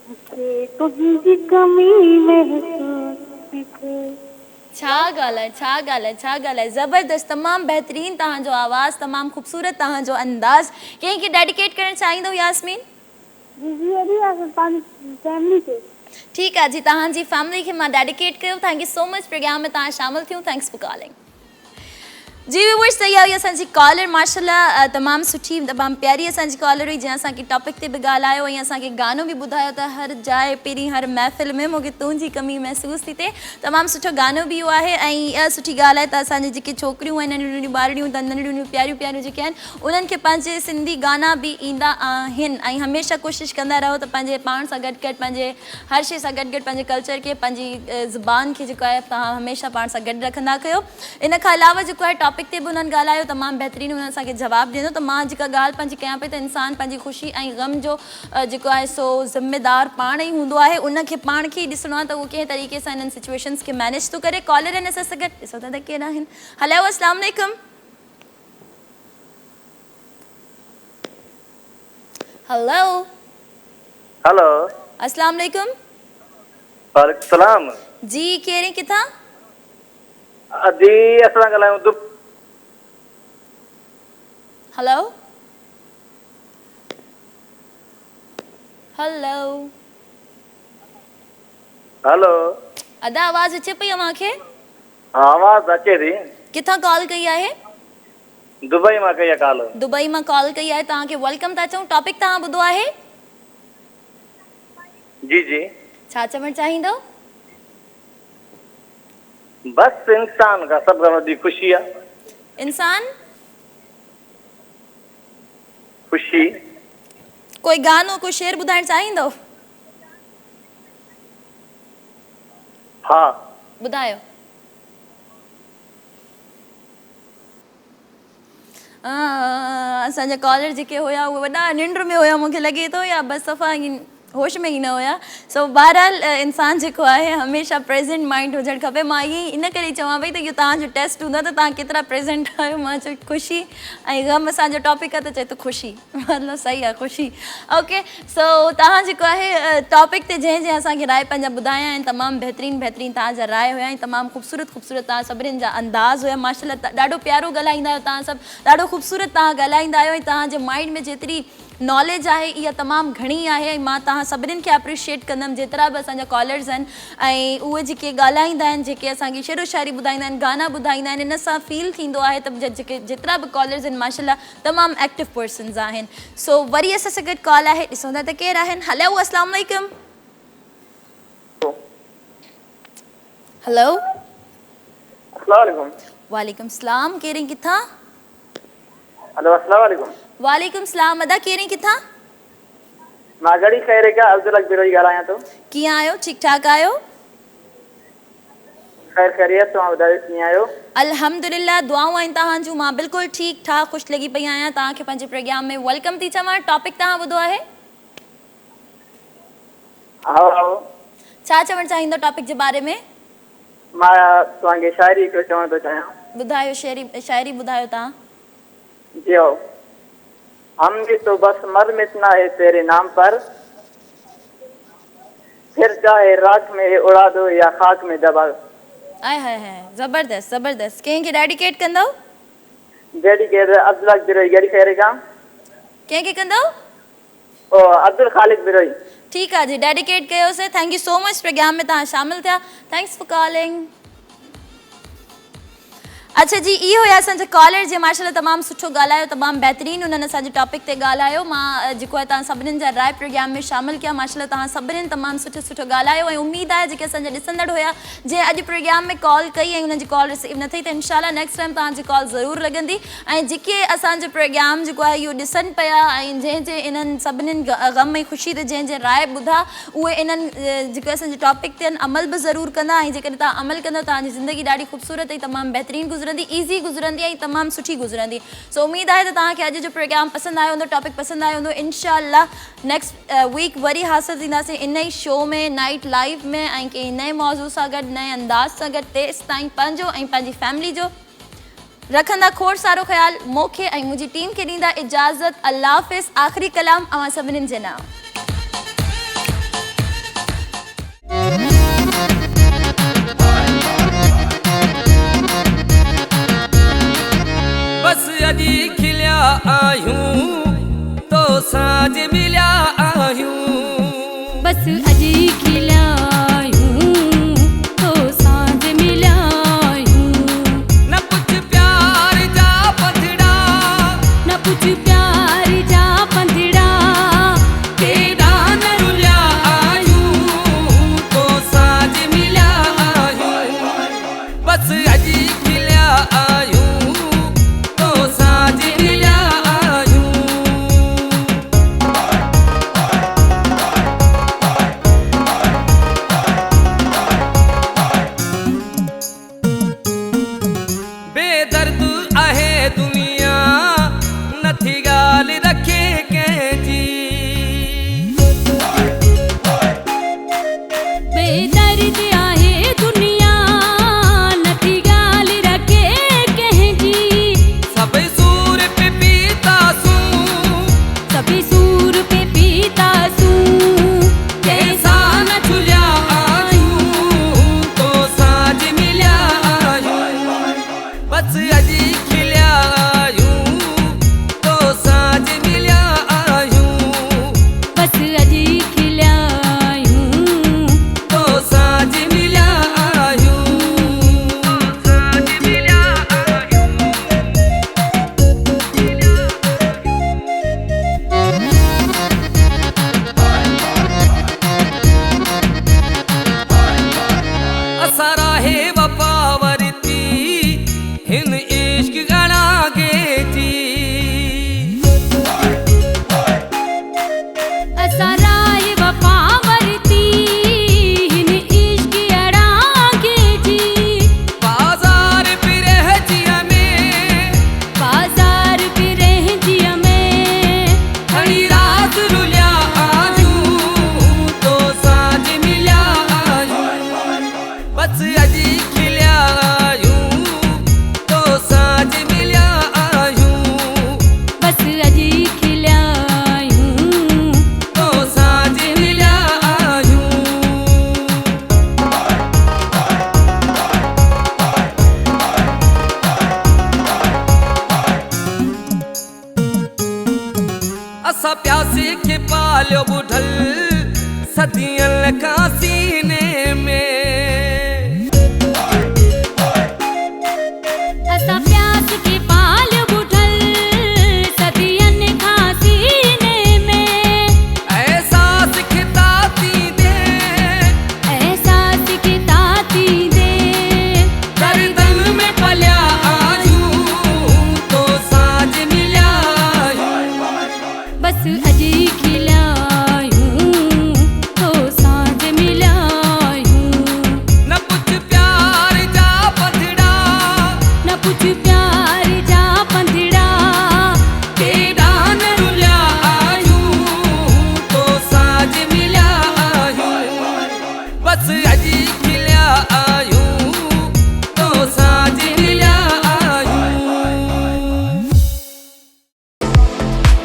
मूंखे तुझी कमी महसूस थी थिए। छा ॻाल्हि आहे, छा ॻाल्हि आहे, ज़बरदस्त, तमामु बहितरीनु तव्हांजो आवाज़, तमामु ख़ूबसूरत तव्हांजो अंदाज़। कंहिंखे डेडिकेट करणु चाहींदो यास्मीन? जी जी, अॼु पंहिंजी फैमिली खे। ठीकु आहे जी, तव्हांजी फैमिली खे मां डेडिकेट कयो। Thank you so much programme में तव्हां शामिल थियूं। Thanks for calling. जी व्यूअर्स, सही आहे असांजी कॉलर, माशाल्लाह तमामु सुठी, तमामु प्यारी असांजी कॉलर हुई, जंहिं असांखे टॉपिक ते बि ॻाल्हायो ऐं असांखे गानो बि ॿुधायो त हर जाए पहिरीं हर महफ़िल में मूंखे तुंहिंजी कमी महसूस थी थिए। तमामु सुठो गानो बि इहो आहे। ऐं इहा सुठी ॻाल्हि आहे त असांजी जेके छोकिरियूं आहिनि, नंढियूं नंढियूं ॿारड़ियूं, त नंढियूं नंढियूं प्यारियूं प्यारियूं जेके आहिनि, उन्हनि खे पंहिंजे सिंधी गाना बि ईंदा आहिनि। ऐं हमेशह कोशिशि कंदा रहो त पंहिंजे पाण सां गॾु गॾु, पंहिंजे हर शइ सां गॾु गॾु पंहिंजे कल्चर खे, पंहिंजी ज़ुबान खे जेको आहे तव्हां हमेशह पाण सां गॾु रखंदा कयो। इन खां अलावा जेको आहे टॉपिक ते बि उन्हनि ॻाल्हायो, तमामु बहितरीनु हुननि असांखे जवाबु ॾिनो। त मां जेका ॻाल्हि पंहिंजी कयां पई त इंसानु पंहिंजी ख़ुशी ऐं ग़म जो जेको आहे सो ज़िम्मेदार पाण ई हूंदो आहे। उनखे पाण खे ई ॾिसणो आहे त उहो कंहिं तरीक़े सां इन्हनि सिचुएशन्स खे मैनेज थो करे। कॉलर आहिनि असां सां गॾु, ॾिसो था त केरु आहिनि। हलो अस्सलाम वालेकुम। हेलो हेलो अस्सलाम वालेकुम। वालेकुम सलाम। जी केरु किथां? जी असां ॻाल्हायूं। हेलो हेलो हेलो, अदा आवाज़ अचे पई अव्हांखे? हा आवाज़ अचे थी। किथां कॉल कई आहे? दुबई मां कई आहे कॉल। दुबई मां कॉल कई आहे। तव्हांखे वेलकम था चऊं। टॉपिक तव्हां ॿुधो आहे? जी जी। छा चवणु चाहींदो? बस इंसान का सभु खां वॾी ख़ुशी आहे। इंसान ख़ुशी। कोई गानो, कोई शेर ॿुधाइणु चाहींदो? हा ॿुधायो। असांजा कॉलर जेके हुया उहे वॾा निंड में हुया, मूंखे लॻे थो, या बसि सफ़ा होश में ही न हुया। सो बहरहाल इंसान जेको आहे हमेशा प्रेजेंट माइंड हुजणु खपे। मां ईअं इन करे चवां पई त इहो तव्हांजो टेस्ट हूंदो त तव्हां केतिरा प्रेजेंट आहियो। मां चयो ख़ुशी ऐं ग़म असांजो टॉपिक आहे त चए थो ख़ुशी, मतिलबु सही आहे ख़ुशी। ओके, सो तव्हां जेको आहे टॉपिक ते जंहिं जंहिं असांखे राय पंहिंजा ॿुधाया आहिनि तमामु बहितरीनु बहितरीनु तव्हांजा राय हुया ऐं तमामु ख़ूबसूरत ख़ूबसूरत तव्हां सभिनीनि जा अंदाज़ हुया। माशाल्लाह ॾाढो प्यारो ॻाल्हाईंदा आहियो तव्हां सभु, ॾाढो ख़ूबसूरत तव्हां ॻाल्हाईंदा आहियो ऐं तव्हांजे माइंड में जेतिरी नॉलेज आहे इहा तमामु घणी आहे ऐं मां तव्हां सभिनीनि खे एप्रिशिएट कंदमि जेतिरा बि असांजा कॉलर्स आहिनि ऐं उहे जेके ॻाल्हाईंदा आहिनि, जेके असांखे शेरो शाइरी ॿुधाईंदा आहिनि, गाना ॿुधाईंदा आहिनि, इन सां फील थींदो आहे त जेके जेतिरा बि कॉलर्स आहिनि माशाल्लाह तमामु एक्टिव पर्सन्स आहिनि। सो वरी असां सां गॾु कॉल आहे, ॾिसूं था त केरु आहिनि। हलो, अस्सलाम वालेकुम। हेलो, अस्सलाम वालेकुम। वालेकुम सलाम, केरु किथां? हेलो, अस्सलाम वालेकुम। वालेकुम सलाम, अदा केरु किथां? मां गड़ी खैर का अब्दुल अकबर ॻाल्हायां थो। कीअं आहियो? ठीकु ठाक आहियो? खैर खैरियत, तव्हां ॿुधायो कीअं आहियो? अल्हम्दुलिल्लाह, दुआऊं आहिनि तव्हांजूं। मां बिल्कुलु ठीकु ठाक ख़ुशि लॻी पई आहियां। तव्हांखे पंहिंजे प्रोग्राम में वेलकम थी चवां। टॉपिक तव्हां ॿुधो आहे? छा चवणु चाहींदो टॉपिक जे बारे में? मां तव्हांखे शाइरी हिकिड़ो चवणु थो चाहियां। ॿुधायो, शाइरी ॿुधायो तव्हां। जी हम भी तो बस मर मिटना है तेरे नाम पर, फिर चाहे राख में उड़ा दो या खाक में दबा। आय हाय हाय, ज़बरदस्त ज़बरदस्त। कंहिंखे डेडिकेट कंदव? डेडिकेट अब्दुल अकबर गड़ी खैर का। कंहिंखे कंदव? ओ अब्दुल खालिद बिरोई। ठीकु आहे जी, डेडिकेट कयोसीं। Thank you so much programme में तव्हां शामिल थिया। Thanks for calling. अच्छा जी, इहो हुया असांजा कॉलर जे माशाल्लाह तमामु सुठो ॻाल्हायो, तमामु बहितरीनु उन्हनि असांजे टॉपिक ते ॻाल्हायो। मां जेको आहे तव्हां सभिनीनि जा राय प्रोग्राम में शामिल कया। माशाल्लाह तव्हां सभिनीनि तमामु सुठो सुठो ॻाल्हायो ऐं उमेदु आहे जेके असांजा ॾिसंदड़ हुया जंहिं अॼु प्रोग्राम में कॉल कई ऐं उन्हनि जी कॉल रिसीव न थी त इंशाल्लाह नेक्स्ट टाइम तव्हांजी कॉल ज़रूरु लॻंदी। ऐं जेके असांजो प्रोग्राम जेको आहे इहो ॾिसनि पिया ऐं जंहिं इन्हनि सभिनीनि ग़म ऐं ख़ुशी ते जंहिं राय ॿुधा उहे इन्हनि जेके असांजे टॉपिक ते अमल बि ज़रूरु कंदा ऐं जेकॾहिं तव्हां अमल कंदव तव्हांजी ज़िंदगी ॾाढी ख़ूबसूरत ऐं तमामु बहितरीनु गुज़रंदी, ईज़ी गुज़रंदी ऐं तमामु सुठी गुज़रंदी। सो उमेदु आहे त तव्हांखे अॼु जो प्रोग्राम पसंदि आयो हूंदो, टॉपिक पसंदि आयो हूंदो। इंशाअल्लाह नेक्स्ट वीक वरी हासिलु थींदासीं इन ई शो में, नाइट लाइव में ऐं कंहिं नए मौज़ू सां गॾु, नए अंदाज़ सां गॾु। तेसि ताईं पंहिंजो ऐं पंहिंजी फैमिली जो रखंदा खोड़ सारो ख़्यालु। मूंखे ऐं मुंहिंजी टीम खे ॾींदा इजाज़त। अल्लाह हाफ़िज़। आख़िरी कलाम अवां सभिनीनि जे नाम। बस अजी खिलिया आयूं तो साज मिलिया आयूं। बस अजी खिलिया आयूं तो साज मिलिया आयूं। न कुछ प्यार जा पंधड़ा, न कुछ प्यार जा पंधड़ा, केॾा न रुलिया आयूं तो साज मिलिया आयूं। बस अजी खिलिया आयूं तो साज मिलिया आयूं। बेदर्द आहे दुनिया नथी ॻाल्हि रखे कंहिंजी। बेदर्द आहे दुनिया नथी ॻाल्हि रखे कंहिंजी। सभई सूर पे पीतासूं, सभई सूर पे पीतासूं, कंहिंसां न छुलिया आयूं तो साज मिलिया आयूं। बस अजी खिलिया आयूं तो साज असा प्यासे के पालियो बुढ़ल सदियन खां सीन